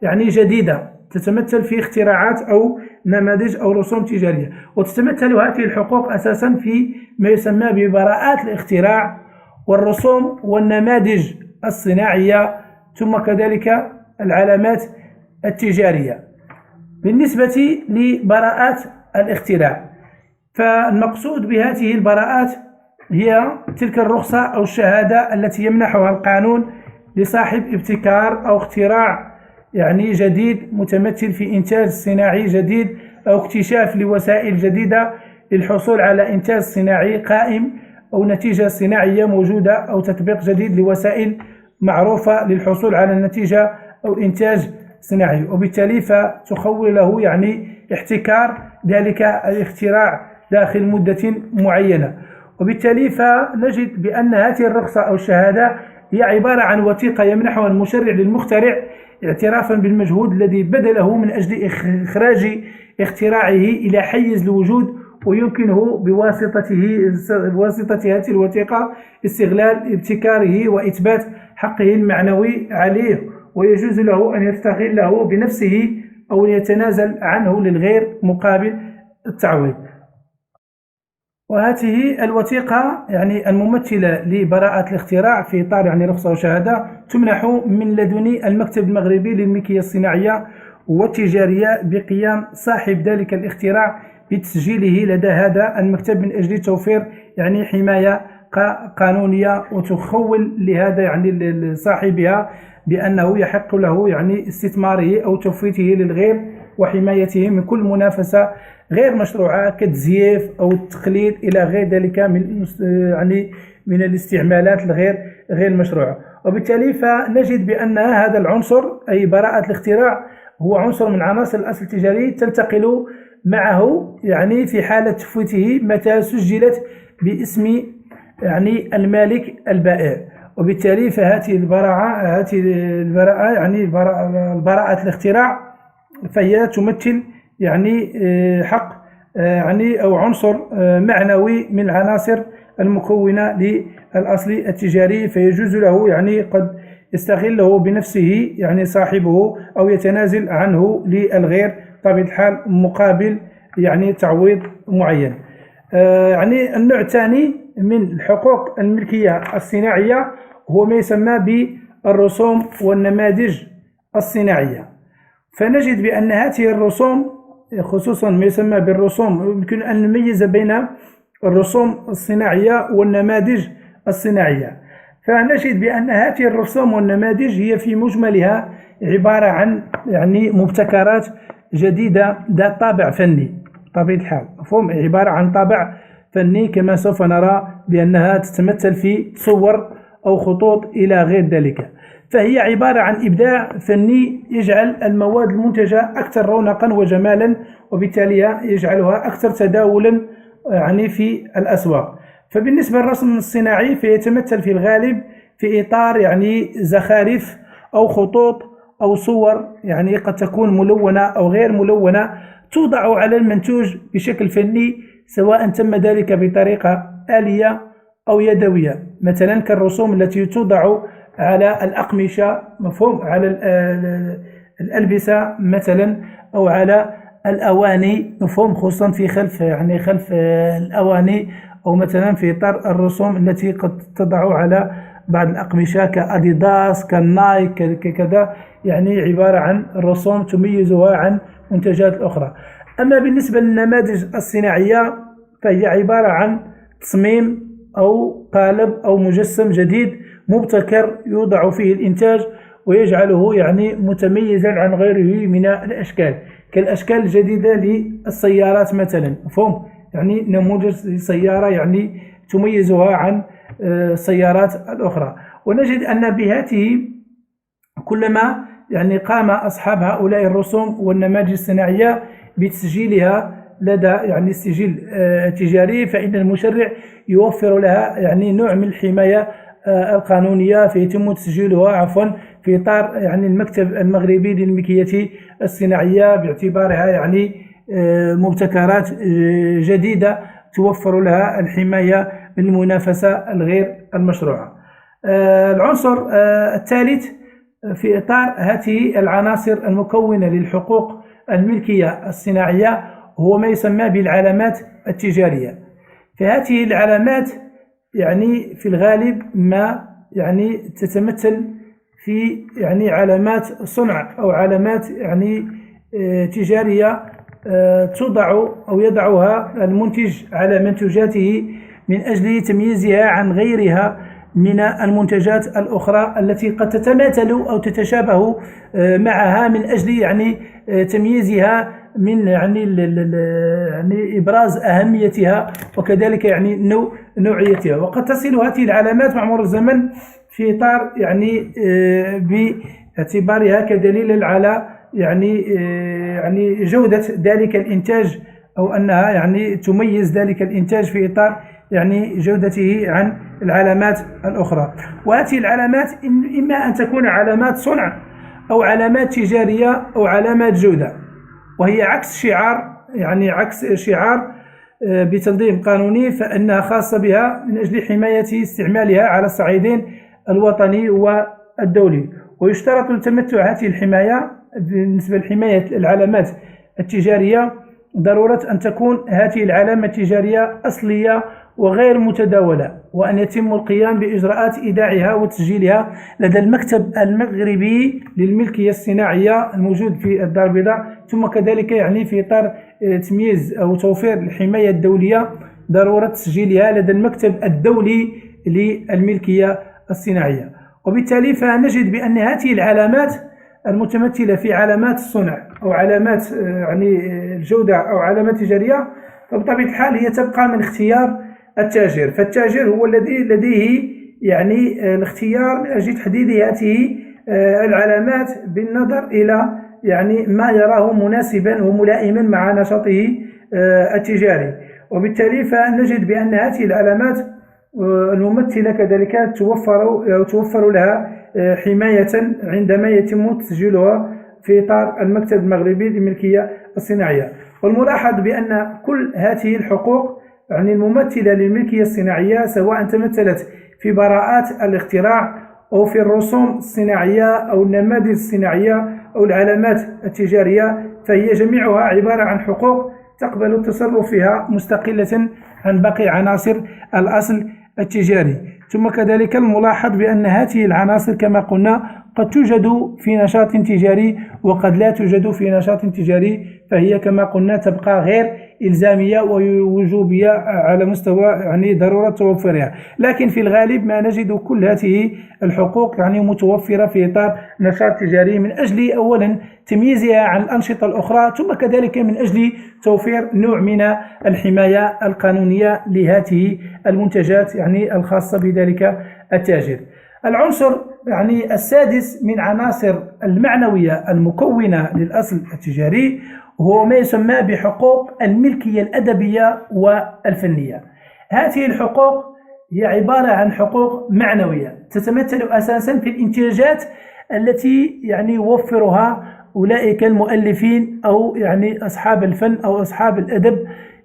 يعني جديدة تتمثل في اختراعات أو نماذج أو رسوم تجارية، وتتمثل هذه الحقوق أساسا في ما يسمى ببراءات الاختراع والرسوم والنماذج الصناعية، ثم كذلك العلامات التجارية. بالنسبة لبراءات الاختراع، فالمقصود بهذه البراءات هي تلك الرخصة أو الشهادة التي يمنحها القانون لصاحب ابتكار أو اختراع يعني جديد متمثل في إنتاج صناعي جديد أو اكتشاف لوسائل جديدة للحصول على إنتاج صناعي قائم أو نتيجة صناعية موجودة أو تطبيق جديد لوسائل معروفة للحصول على النتيجة أو إنتاج صناعي، وبالتالي فتخول له يعني احتكار ذلك الاختراع داخل مدة معينة. وبالتالي فنجد بأن هذه الرخصة أو الشهادة هي عبارة عن وثيقة يمنحها المشرع للمخترع اعترافا بالمجهود الذي بذله من أجل إخراج اختراعه إلى حيز الوجود، ويمكنه بواسطة هذه الوثيقة استغلال ابتكاره وإثبات حقه المعنوي عليه، ويجوز له أن يستغله بنفسه أو يتنازل عنه للغير مقابل التعويض. وهذه الوثيقة يعني الممثلة لبراءة الاختراع في إطار يعني رخصة وشهادة تمنح من لدن المكتب المغربي للملكية الصناعية والتجارية بقيام صاحب ذلك الاختراع بتسجيله لدى هذا المكتب من أجل توفير يعني حماية قانونية، وتخول لهذا يعني صاحبها بأنه يحق له يعني استثماره أو تفويته للغير وحمايته من كل منافسة غير مشروعة كالتزييف أو التقليد إلى غير ذلك من الاستعمالات غير مشروعة. وبالتالي فنجد بأن هذا العنصر أي براءة الاختراع هو عنصر من عناصر الأصل التجاري تنتقل معه يعني في حالة تفويته متى سجلت باسم يعني المالك البائع. وبالتالي فهذه البراءة يعني براءة الاختراع فهي تمثل يعني حق يعني أو عنصر معنوي من العناصر المكونة للأصل التجاري، فيجوز له يعني قد يستغله بنفسه يعني صاحبه أو يتنازل عنه للغير طبيعة الحال مقابل يعني تعويض معين. يعني النوع الثاني من حقوق الملكية الصناعية هو ما يسمى بالرسوم والنماذج الصناعية، فنجد بأن هذه الرسوم خصوصا ما يسمى بالرسوم يمكن أن نميز بين الرسوم الصناعية والنماذج الصناعية، فنجد بأن هذه الرسوم والنماذج هي في مجملها عبارة عن يعني مبتكرات جديدة ذات طابع فني بطبيعة الحال، مفهوم عبارة عن طابع فني كما سوف نرى بأنها تتمثل في صور أو خطوط إلى غير ذلك، فهي عبارة عن إبداع فني يجعل المواد المنتجة أكثر رونقا وجمالا، وبالتالي يجعلها أكثر تداولا يعني في الأسواق. فبالنسبة للرسم الصناعي فيتمثل في الغالب في إطار يعني زخارف أو خطوط أو صور يعني قد تكون ملونة أو غير ملونة توضع على المنتوج بشكل فني، سواء تم ذلك بطريقة آلية أو يدوية، مثلا كالرسوم التي توضع على الأقمشة، مفهوم، على الألبسة مثلا، أو على الأواني، مفهوم، خصوصا في خلف الأواني، أو مثلا في إطار الرسوم التي قد تضع على بعض الأقمشة كأديداس كالنايك كذا، يعني عبارة عن رسوم تميزها عن منتجات الأخرى. أما بالنسبة للنماذج الصناعية فهي عبارة عن تصميم أو قالب أو مجسم جديد مبتكر يوضع فيه الإنتاج ويجعله يعني متميزا عن غيره من الأشكال، كالأشكال الجديدة للسيارات مثلا، مفهوم، يعني نموذج سيارة يعني تميزها عن السيارات الأخرى. ونجد أن بهاته كلما يعني قام أصحاب هؤلاء الرسوم والنماذج الصناعية بتسجيلها لدى يعني السجل التجاري، فإن المشرع يوفر لها يعني نوع من الحماية القانونية، فيتم تسجيلها في إطار يعني المكتب المغربي للملكية الصناعية، باعتبارها يعني مبتكرات جديدة توفر لها الحماية من المنافسة الغير المشروعة. العنصر الثالث في إطار هذه العناصر المكونة للحقوق الملكية الصناعية هو ما يسمى بالعلامات التجارية. فهذه العلامات يعني في الغالب ما يعني تتمثل في يعني علامات صنع أو علامات يعني تجارية توضع أو يضعها المنتج على منتوجاته من أجل تمييزها عن غيرها من المنتجات الأخرى التي قد تتماثل أو تتشابه معها، من أجل يعني تمييزها من يعني إبراز أهميتها وكذلك يعني نوعيتها. وقد تصل هذه العلامات مع مرور الزمن في إطار يعني باعتبارها كدليل على يعني جودة ذلك الإنتاج، أو أنها يعني تميز ذلك الإنتاج في إطار يعني جودته عن العلامات الأخرى. وهذه العلامات إما أن تكون علامات صنع أو علامات تجارية أو علامات جودة، وهي عكس شعار بتنظيم قانوني، فإنها خاصة بها من أجل حماية استعمالها على الصعيدين الوطني والدولي. ويشترط لتمتع هذه الحماية بالنسبة لحماية العلامات التجارية ضرورة أن تكون هذه العلامة التجارية أصلية وغير متداولة، وأن يتم القيام بإجراءات إيداعها وتسجيلها لدى المكتب المغربي للملكية الصناعية الموجود في الدار البيضاء، ثم كذلك يعني في إطار تمييز أو توفير الحماية الدولية ضرورة تسجيلها لدى المكتب الدولي للملكية الصناعية. وبالتالي فنجد بأن هذه العلامات المتمثلة في علامات الصنع أو علامات يعني الجودة أو علامات تجارية، فبطبيعة الحال هي تبقى من اختيار التاجر، فالتاجر هو الذي لديه يعني الاختيار من أجل تحديد هذه العلامات بالنظر إلى يعني ما يراه مناسبا وملائما مع نشاطه التجاري. وبالتالي فنجد بأن هذه العلامات الممثلة كذلك توفر لها حماية عندما يتم تسجيلها في إطار المكتب المغربي للملكية الصناعية. والملاحظ بأن كل هذه الحقوق يعني الممثلة للملكية الصناعية، سواء تمثلت في براءات الاختراع أو في الرسوم الصناعية أو النماذج الصناعية أو العلامات التجارية، فهي جميعها عبارة عن حقوق تقبل التصرف فيها مستقلة عن باقي عناصر الأصل التجاري. ثم كذلك الملاحظ بأن هذه العناصر كما قلنا قد توجد في نشاط تجاري وقد لا توجد في نشاط تجاري، فهي كما قلنا تبقى غير إلزامية ووجوبية على مستوى يعني ضرورة توفرها، لكن في الغالب ما نجد كل هذه الحقوق يعني متوفرة في إطار نشاط تجاري من أجل أولا تمييزها عن الأنشطة الأخرى، ثم كذلك من أجل توفير نوع من الحماية القانونية لهذه المنتجات يعني الخاصة بذلك التاجر. العنصر يعني السادس من عناصر المعنوية المكونة للأصل التجاري هو ما يسمى بحقوق الملكية الأدبية والفنية. هذه الحقوق هي عبارة عن حقوق معنوية تتمثل أساسا في الإنتاجات التي يعني يوفرها أولئك المؤلفين أو يعني أصحاب الفن أو أصحاب الأدب،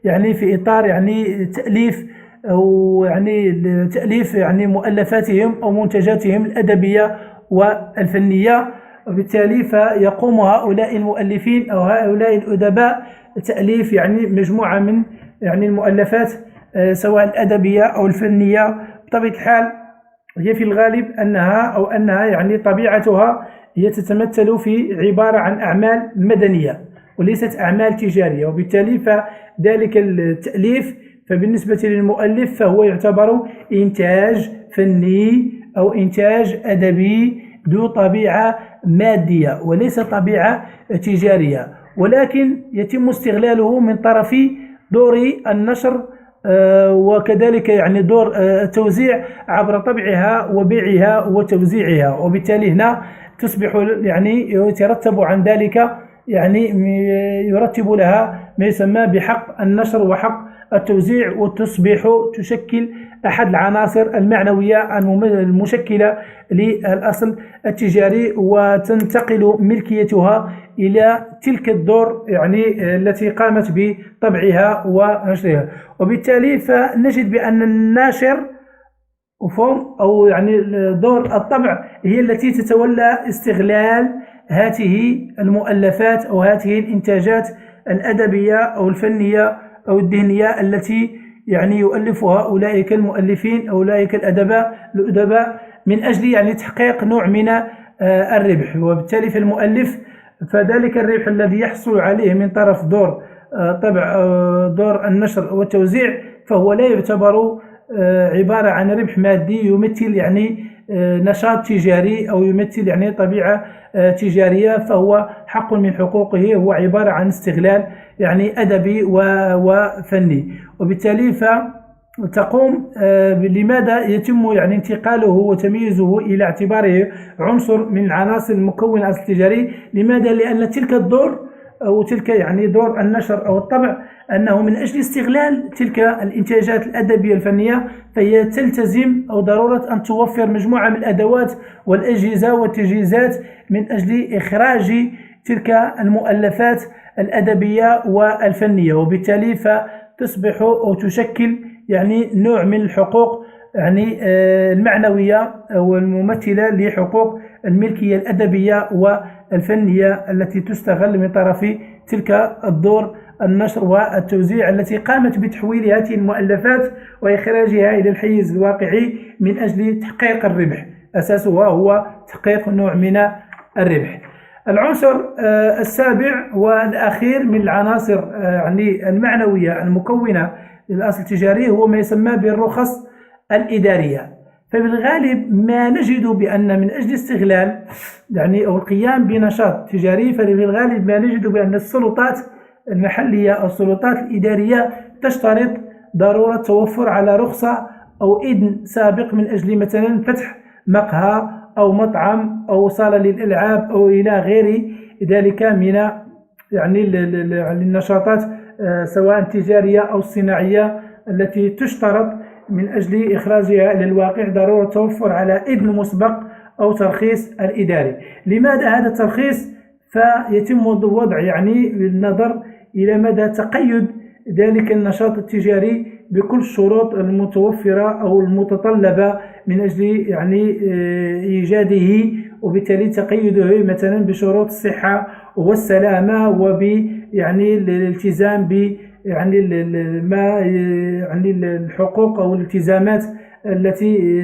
يعني في إطار يعني تأليف أو يعني تأليف يعني مؤلفاتهم أو منتجاتهم الأدبية والفنية. وبالتالي فيقوم هؤلاء المؤلفين أو هؤلاء الأدباء تأليف يعني مجموعة من يعني المؤلفات سواء الأدبية أو الفنية. بطبيعة الحال هي في الغالب أنها يعني طبيعتها هي تتمثل في عبارة عن أعمال مدنية وليست أعمال تجارية، وبالتالي فذلك التأليف فبالنسبة للمؤلف فهو يعتبر إنتاج فني أو إنتاج أدبي ذو طبيعة مادية وليس طبيعة تجارية، ولكن يتم استغلاله من طرف دور النشر وكذلك يعني دور التوزيع عبر طبعها وبيعها وتوزيعها. وبالتالي هنا تصبح يعني يترتب عن ذلك يعني يرتب لها ما يسمى بحق النشر وحق التوزيع، وتصبح تشكل أحد العناصر المعنوية المشكلة للأصل التجاري، وتنتقل ملكيتها إلى تلك الدور يعني التي قامت بطبعها ونشرها. وبالتالي فنجد بأن الناشر أو يعني دور الطبع هي التي تتولى استغلال هذه المؤلفات أو هذه الإنتاجات الأدبية أو الفنية أو الذهنية التي يعني يؤلفها أولئك المؤلفين أو أولئك الأدباء من أجل يعني تحقيق نوع من الربح. وبالتالي في المؤلف فذلك الربح الذي يحصل عليه من طرف دور طبع دور النشر والتوزيع فهو لا يعتبر عبارة عن ربح مادي يمثل يعني نشاط تجاري أو يمثل يعني طبيعة تجارية، فهو حق من حقوقه، هو عبارة عن استغلال يعني أدبي وفني. وبالتالي فتقوم لماذا يتم يعني انتقاله وتمييزه إلى اعتباره عنصر من عناصر المكون الأصل التجاري؟ لماذا؟ لأن تلك الدور أو تلك يعني دور النشر أو الطبع أنه من أجل استغلال تلك الإنتاجات الأدبية الفنية فهي تلتزم أو ضرورة أن توفر مجموعة من الأدوات والأجهزة والتجهيزات من أجل إخراج تلك المؤلفات الأدبية والفنية، وبالتالي فتصبح أو تشكل يعني نوع من الحقوق يعني المعنوية والممثلة لحقوق الملكية الأدبية والفنية التي تستغل من طرف تلك الدور النشر والتوزيع التي قامت بتحويل هذه المؤلفات وإخراجها إلى الحيز الواقعي من أجل تحقيق الربح. أساسها هو تحقيق نوع من الربح. العنصر السابع والأخير من العناصر يعني المعنوية المكونة للأصل التجاري هو ما يسمى بالرخص الإدارية. فبالغالب ما نجد بأن من أجل استغلال يعني أو القيام بنشاط تجاري فبالغالب ما نجد بأن السلطات المحلية أو السلطات الإدارية تشترط ضرورة توفر على رخصة أو إذن سابق من أجل مثلا فتح مقهى أو مطعم أو صالة للألعاب أو إلى غير ذلك من يعني النشاطات سواء التجارية أو الصناعية التي تشترط من أجل إخراجها إلى الواقع ضرورة توفر على إذن مسبق أو ترخيص الإداري. لماذا هذا الترخيص؟ فيتم وضع يعني النظر إلى مدى تقيد ذلك النشاط التجاري بكل الشروط المتوفرة أو المتطلبة من أجل يعني إيجاده، وبالتالي تقيده مثلا بشروط الصحة والسلامة وب يعني الالتزام ب يعني ما يعني الحقوق أو الالتزامات التي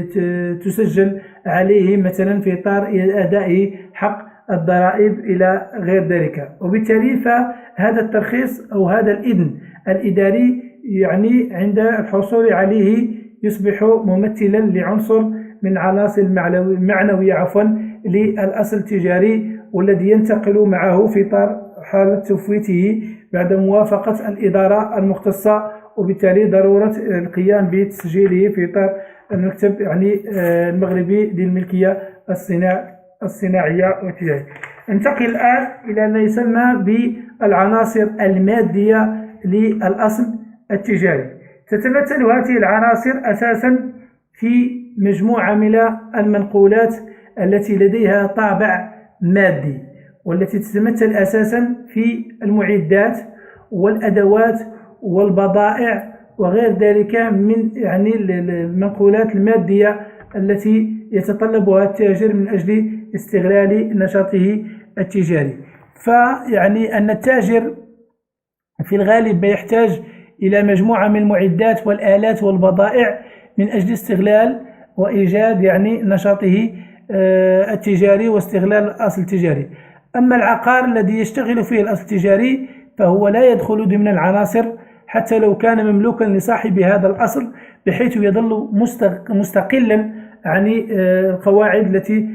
تسجل عليه مثلا في إطار أداء حق الضرائب إلى غير ذلك. وبالتالي فهذا الترخيص أو هذا الإذن الإداري يعني عند الحصول عليه يصبح ممثلا لعنصر من عناصر المعنوية للأصل التجاري، والذي ينتقل معه في إطار حالة تفويته بعد موافقة الإدارة المختصة، وبالتالي ضرورة القيام بتسجيله في إطار المكتب يعني المغربي للملكية الصناعية والتجارية. ننتقل الآن إلى ما يسمى بالعناصر المادية للأصل التجاري. تتمثل هذه العناصر أساسا في مجموعة من المنقولات التي لديها طابع مادي، والتي تتمثل أساسا في المعدات والأدوات والبضائع وغير ذلك من يعني المنقولات المادية التي يتطلبها التاجر من أجل استغلال نشاطه التجاري. فيعني أن التاجر في الغالب يحتاج إلى مجموعة من المعدات والآلات والبضائع من أجل استغلال وإيجاد يعني نشاطه التجاري واستغلال الأصل التجاري. أما العقار الذي يشتغل فيه الأصل التجاري فهو لا يدخل ضمن العناصر حتى لو كان مملوكا لصاحب هذا الأصل، بحيث يظل مستقلا عن القواعد التي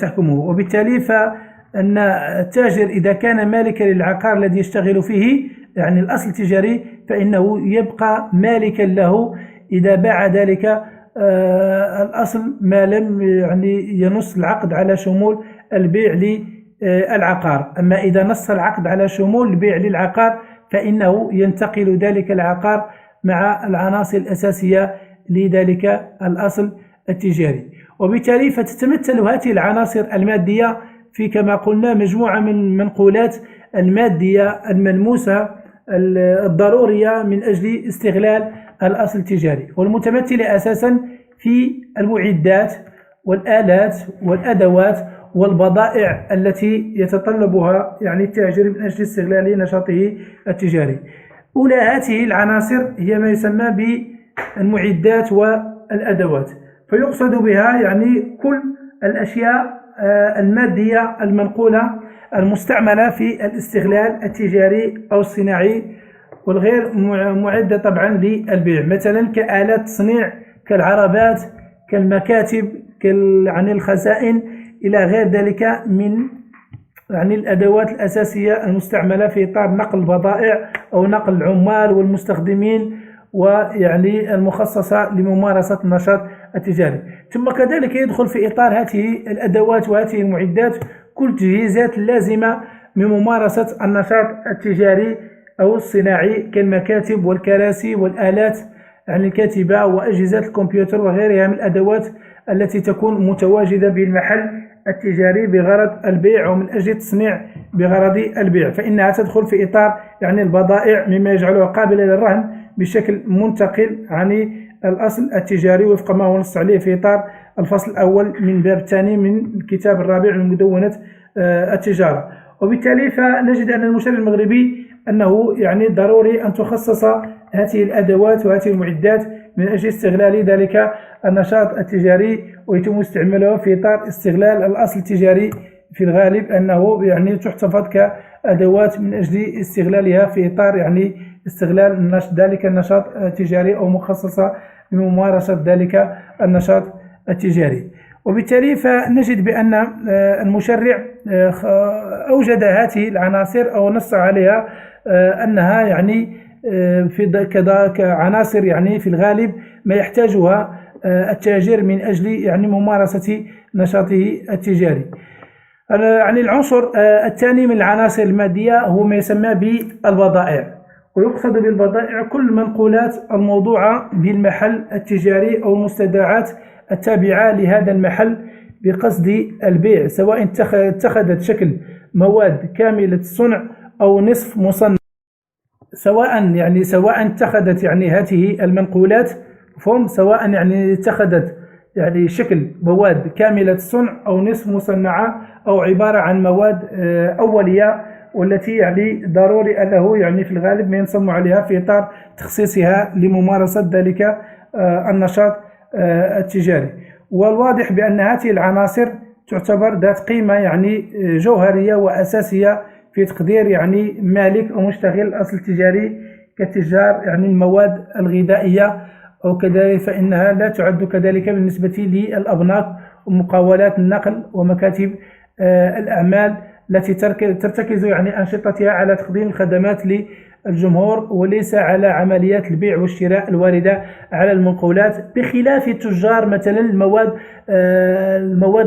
تحكمه. وبالتالي فإن التاجر إذا كان مالكا للعقار الذي يشتغل فيه يعني الأصل التجاري فإنه يبقى مالكا له إذا باع ذلك الأصل ما لم يعني ينص العقد على شمول البيع للعقار. أما إذا نص العقد على شمول البيع للعقار فإنه ينتقل ذلك العقار مع العناصر الأساسية لذلك الأصل التجاري. وبالتالي فتتمثل هذه العناصر المادية في كما قلنا مجموعة من المنقولات المادية الملموسة الضرورية من أجل استغلال الأصل التجاري، والمتمثلة أساسا في المعدات والآلات والأدوات والبضائع التي يتطلبها يعني التاجر من أجل استغلال نشاطه التجاري. أولى هذه العناصر هي ما يسمى بالمعدات والأدوات، فيقصد بها يعني كل الأشياء المادية المنقولة المستعملة في الاستغلال التجاري أو الصناعي والغير معدة طبعا للبيع، مثلا كآلات تصنيع كالعربات كالمكاتب يعني الخزائن إلى غير ذلك من يعني الأدوات الأساسية المستعملة في إطار نقل البضائع أو نقل العمال والمستخدمين ويعني المخصصة لممارسة النشاط التجاري. ثم كذلك يدخل في إطار هذه الأدوات وهذه المعدات كل التجهيزات اللازمة لممارسة النشاط التجاري أو الصناعي كالمكاتب والكراسي والآلات يعني الكاتبة وأجهزة الكمبيوتر وغيرها من الأدوات التي تكون متواجدة بالمحل التجاري بغرض البيع ومن أجل التصنيع بغرض البيع، فإنها تدخل في إطار يعني البضائع مما يجعلها قابلة للرهن بشكل منتقل عن الأصل التجاري وفق ما هو نص عليه في إطار الفصل الأول من باب الثاني من الكتاب الرابع من مدونة التجارة. وبالتالي فنجد أن المشرع المغربي أنه يعني ضروري أن تخصص هذه الأدوات وهذه المعدات من أجل استغلال ذلك النشاط التجاري ويتم استعماله في إطار استغلال الأصل التجاري. في الغالب أنه يعني تحتفظ كأدوات من أجل استغلالها في إطار يعني استغلال ذلك النشاط التجاري أو مخصصة لممارسة ذلك النشاط التجاري. وبالتالي فنجد بأن المشرع أوجد هذه العناصر أو نص عليها أنها يعني في كعناصر يعني في الغالب ما يحتاجها التاجر من أجل يعني ممارسة نشاطه التجاري. يعني العنصر الثاني من العناصر المادية هو ما يسمى بالبضائع، ويقصد بالبضائع كل المنقولات الموضوعة بالمحل التجاري أو المستودعات التابعة لهذا المحل بقصد البيع، سواء اتخذت شكل مواد كاملة الصنع أو نصف مصنع، سواء اتخذت يعني هذه المنقولات سواء يعني اتخذت يعني شكل مواد كاملة الصنع أو نصف مصنعة أو عبارة عن مواد أولية والتي يعني ضروري أنه يعني في الغالب ما ينصب عليها في إطار تخصيصها لممارسة ذلك النشاط التجاري. والواضح بأن هذه العناصر تعتبر ذات قيمة يعني جوهرية وأساسية في تقدير يعني مالك أو مشتغل الأصل التجاري كتجار يعني المواد الغذائية أو كذلك، فإنها لا تعد كذلك بالنسبة للأبناق ومقاولات النقل ومكاتب الأعمال التي ترتكز يعني أنشطتها على تقديم الخدمات للجمهور وليس على عمليات البيع والشراء الواردة على المنقولات، بخلاف التجار مثلا المواد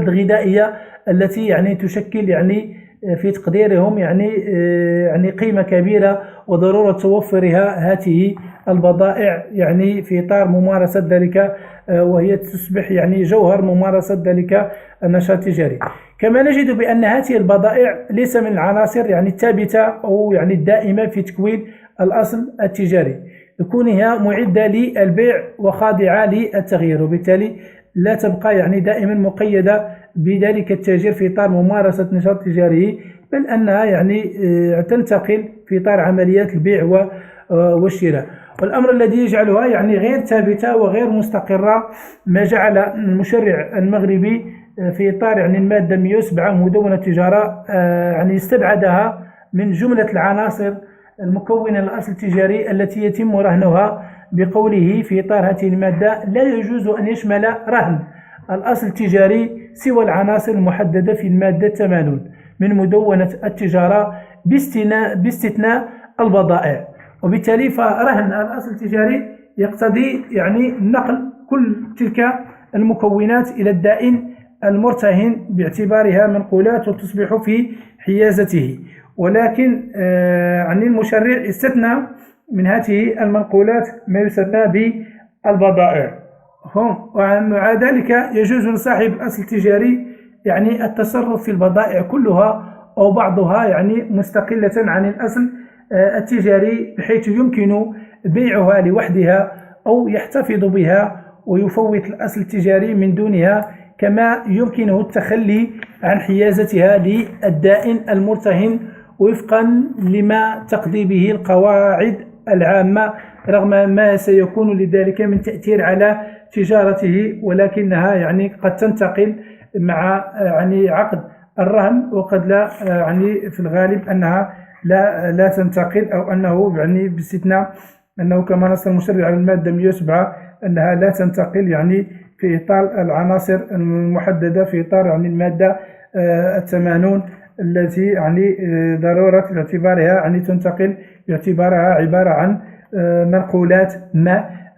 الغذائية التي يعني تشكل يعني في تقديرهم يعني قيمة كبيرة وضرورة توفرها هذه البضائع يعني في إطار ممارسة ذلك، وهي تصبح يعني جوهر ممارسة ذلك النشاط التجاري. كما نجد بأن هذه البضائع ليس من العناصر يعني الثابتة أو يعني الدائمة في تكوين الأصل التجاري، لكونها معدة للبيع وخاضعة للتغيير، وبالتالي لا تبقى يعني دائما مقيدة بذلك التاجر في إطار ممارسة نشاط تجاري، بل أنها يعني تنتقل في إطار عمليات البيع والشراء. والأمر الذي يجعلها يعني غير ثابتة وغير مستقرة ما جعل المشرع المغربي في إطار يعني المادة 107 مدونة التجارة يعني استبعدها من جملة العناصر المكونة للأصل التجاري التي يتم رهنها، بقوله في إطار هذه المادة: لا يجوز أن يشمل رهن الأصل التجاري سوى العناصر المحددة في المادة 80 من مدونة التجارة باستثناء البضائع. وبالتالي فرهن الأصل التجاري يقتضي يعني نقل كل تلك المكونات إلى الدائن المرتهن باعتبارها منقولات وتصبح في حيازته، ولكن عن المشرع استثنى من هذه المنقولات ما يسمى بالبضائع. ومع ذلك يجوز لصاحب الأصل التجاري يعني التصرف في البضائع كلها أو بعضها يعني مستقلة عن الأصل التجاري، بحيث يمكن بيعها لوحدها أو يحتفظ بها ويفوت الأصل التجاري من دونها، كما يمكنه التخلي عن حيازتها للدائن المرتهن وفقا لما تقضي به القواعد العامة، رغم ما سيكون لذلك من تأثير على تجارته، ولكنها يعني قد تنتقل مع يعني عقد الرهن، وقد لا يعني في الغالب أنها لا تنتقل، أو أنه يعني باستثناء أنه كما نص المشرع على المادة 107 أنها لا تنتقل يعني في إطار العناصر المحددة في إطار يعني المادة 80 التي يعني ضرورة باعتبارها يعني تنتقل باعتبارها عبارة عن منقولات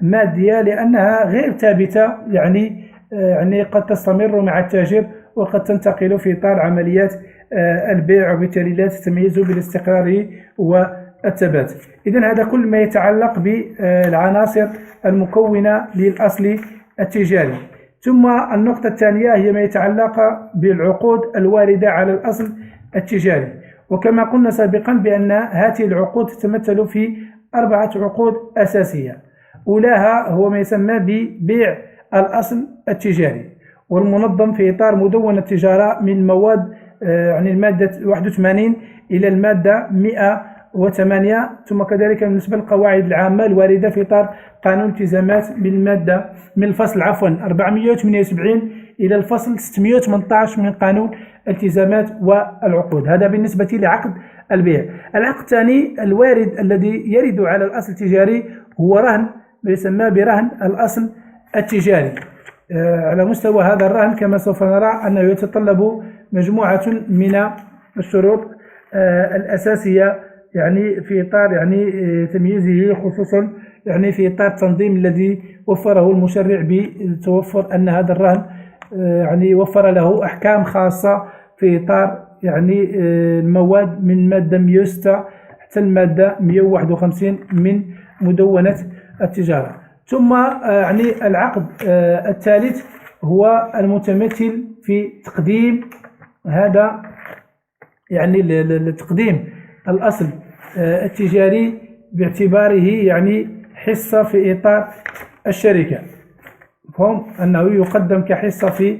مادية، لأنها غير ثابتة يعني قد تستمر مع التاجر وقد تنتقل في إطار عمليات البيع، وبالتالي لا تتميز بالاستقرار والثبات. إذن هذا كل ما يتعلق بالعناصر المكونة للأصل التجاري. ثم النقطة الثانية هي ما يتعلق بالعقود الواردة على الأصل التجاري، وكما قلنا سابقا بأن هذه العقود تتمثل في 4 عقود أساسية. أولاها هو ما يسمى ببيع الأصل التجاري، والمنظم في إطار مدونة التجارة من المواد يعني المادة 81 إلى المادة 108، ثم كذلك بالنسبة للقواعد العامة الواردة في إطار قانون التزامات من الفصل 478 إلى الفصل 618 من قانون التزامات والعقود. هذا بالنسبة لعقد البيع. العقد الثاني الوارد الذي يرد على الأصل التجاري هو رهن، ما يسمى برهن الأصل التجاري. على مستوى هذا الرهن كما سوف نرى أنه يتطلب مجموعة من الشروط الأساسية يعني في إطار يعني تمييزه، خصوصا يعني في إطار التنظيم الذي وفره المشرع بتوفر أن هذا الرهن يعني وفر له أحكام خاصة في إطار يعني المواد من المادة 106 حتى المادة 151 من مدونة التجارة. ثم يعني العقد الثالث هو المتمثل في تقديم هذا يعني تقديم الأصل التجاري باعتباره يعني حصة في إطار الشركة، فهم أنه يقدم كحصة في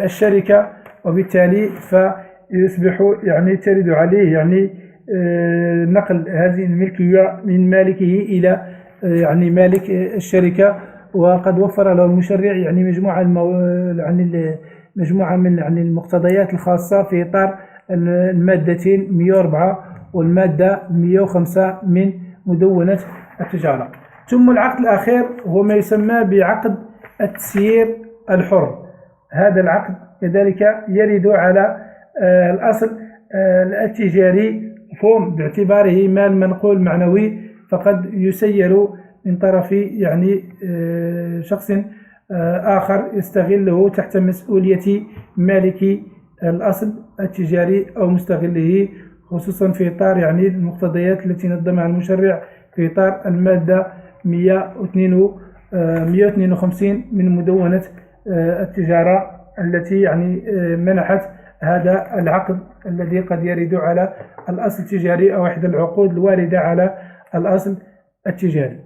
الشركة، وبالتالي فيصبح يعني ترد عليه يعني نقل هذه الملكية من مالكه إلى يعني مالك الشركة. وقد وفر له المشرع يعني مجموعة من يعني المقتضيات الخاصة في إطار المادتين 104 والمادة 105 من مدونة التجارة. ثم العقد الأخير هو ما يسمى بعقد التسيير الحر. هذا العقد كذلك يرد على الأصل التجاري، فهم باعتباره مال منقول معنوي، فقد يسير من طرف يعني شخص آخر يستغله تحت مسؤولية مالك الأصل التجاري أو مستغله، خصوصا في إطار يعني المقتضيات التي نظمها المشرع في إطار المادة 152 من مدونة التجارة، التي يعني منحت هذا العقد الذي قد يرد على الأصل التجاري أو إحدى العقود الواردة على الأصل التجاري.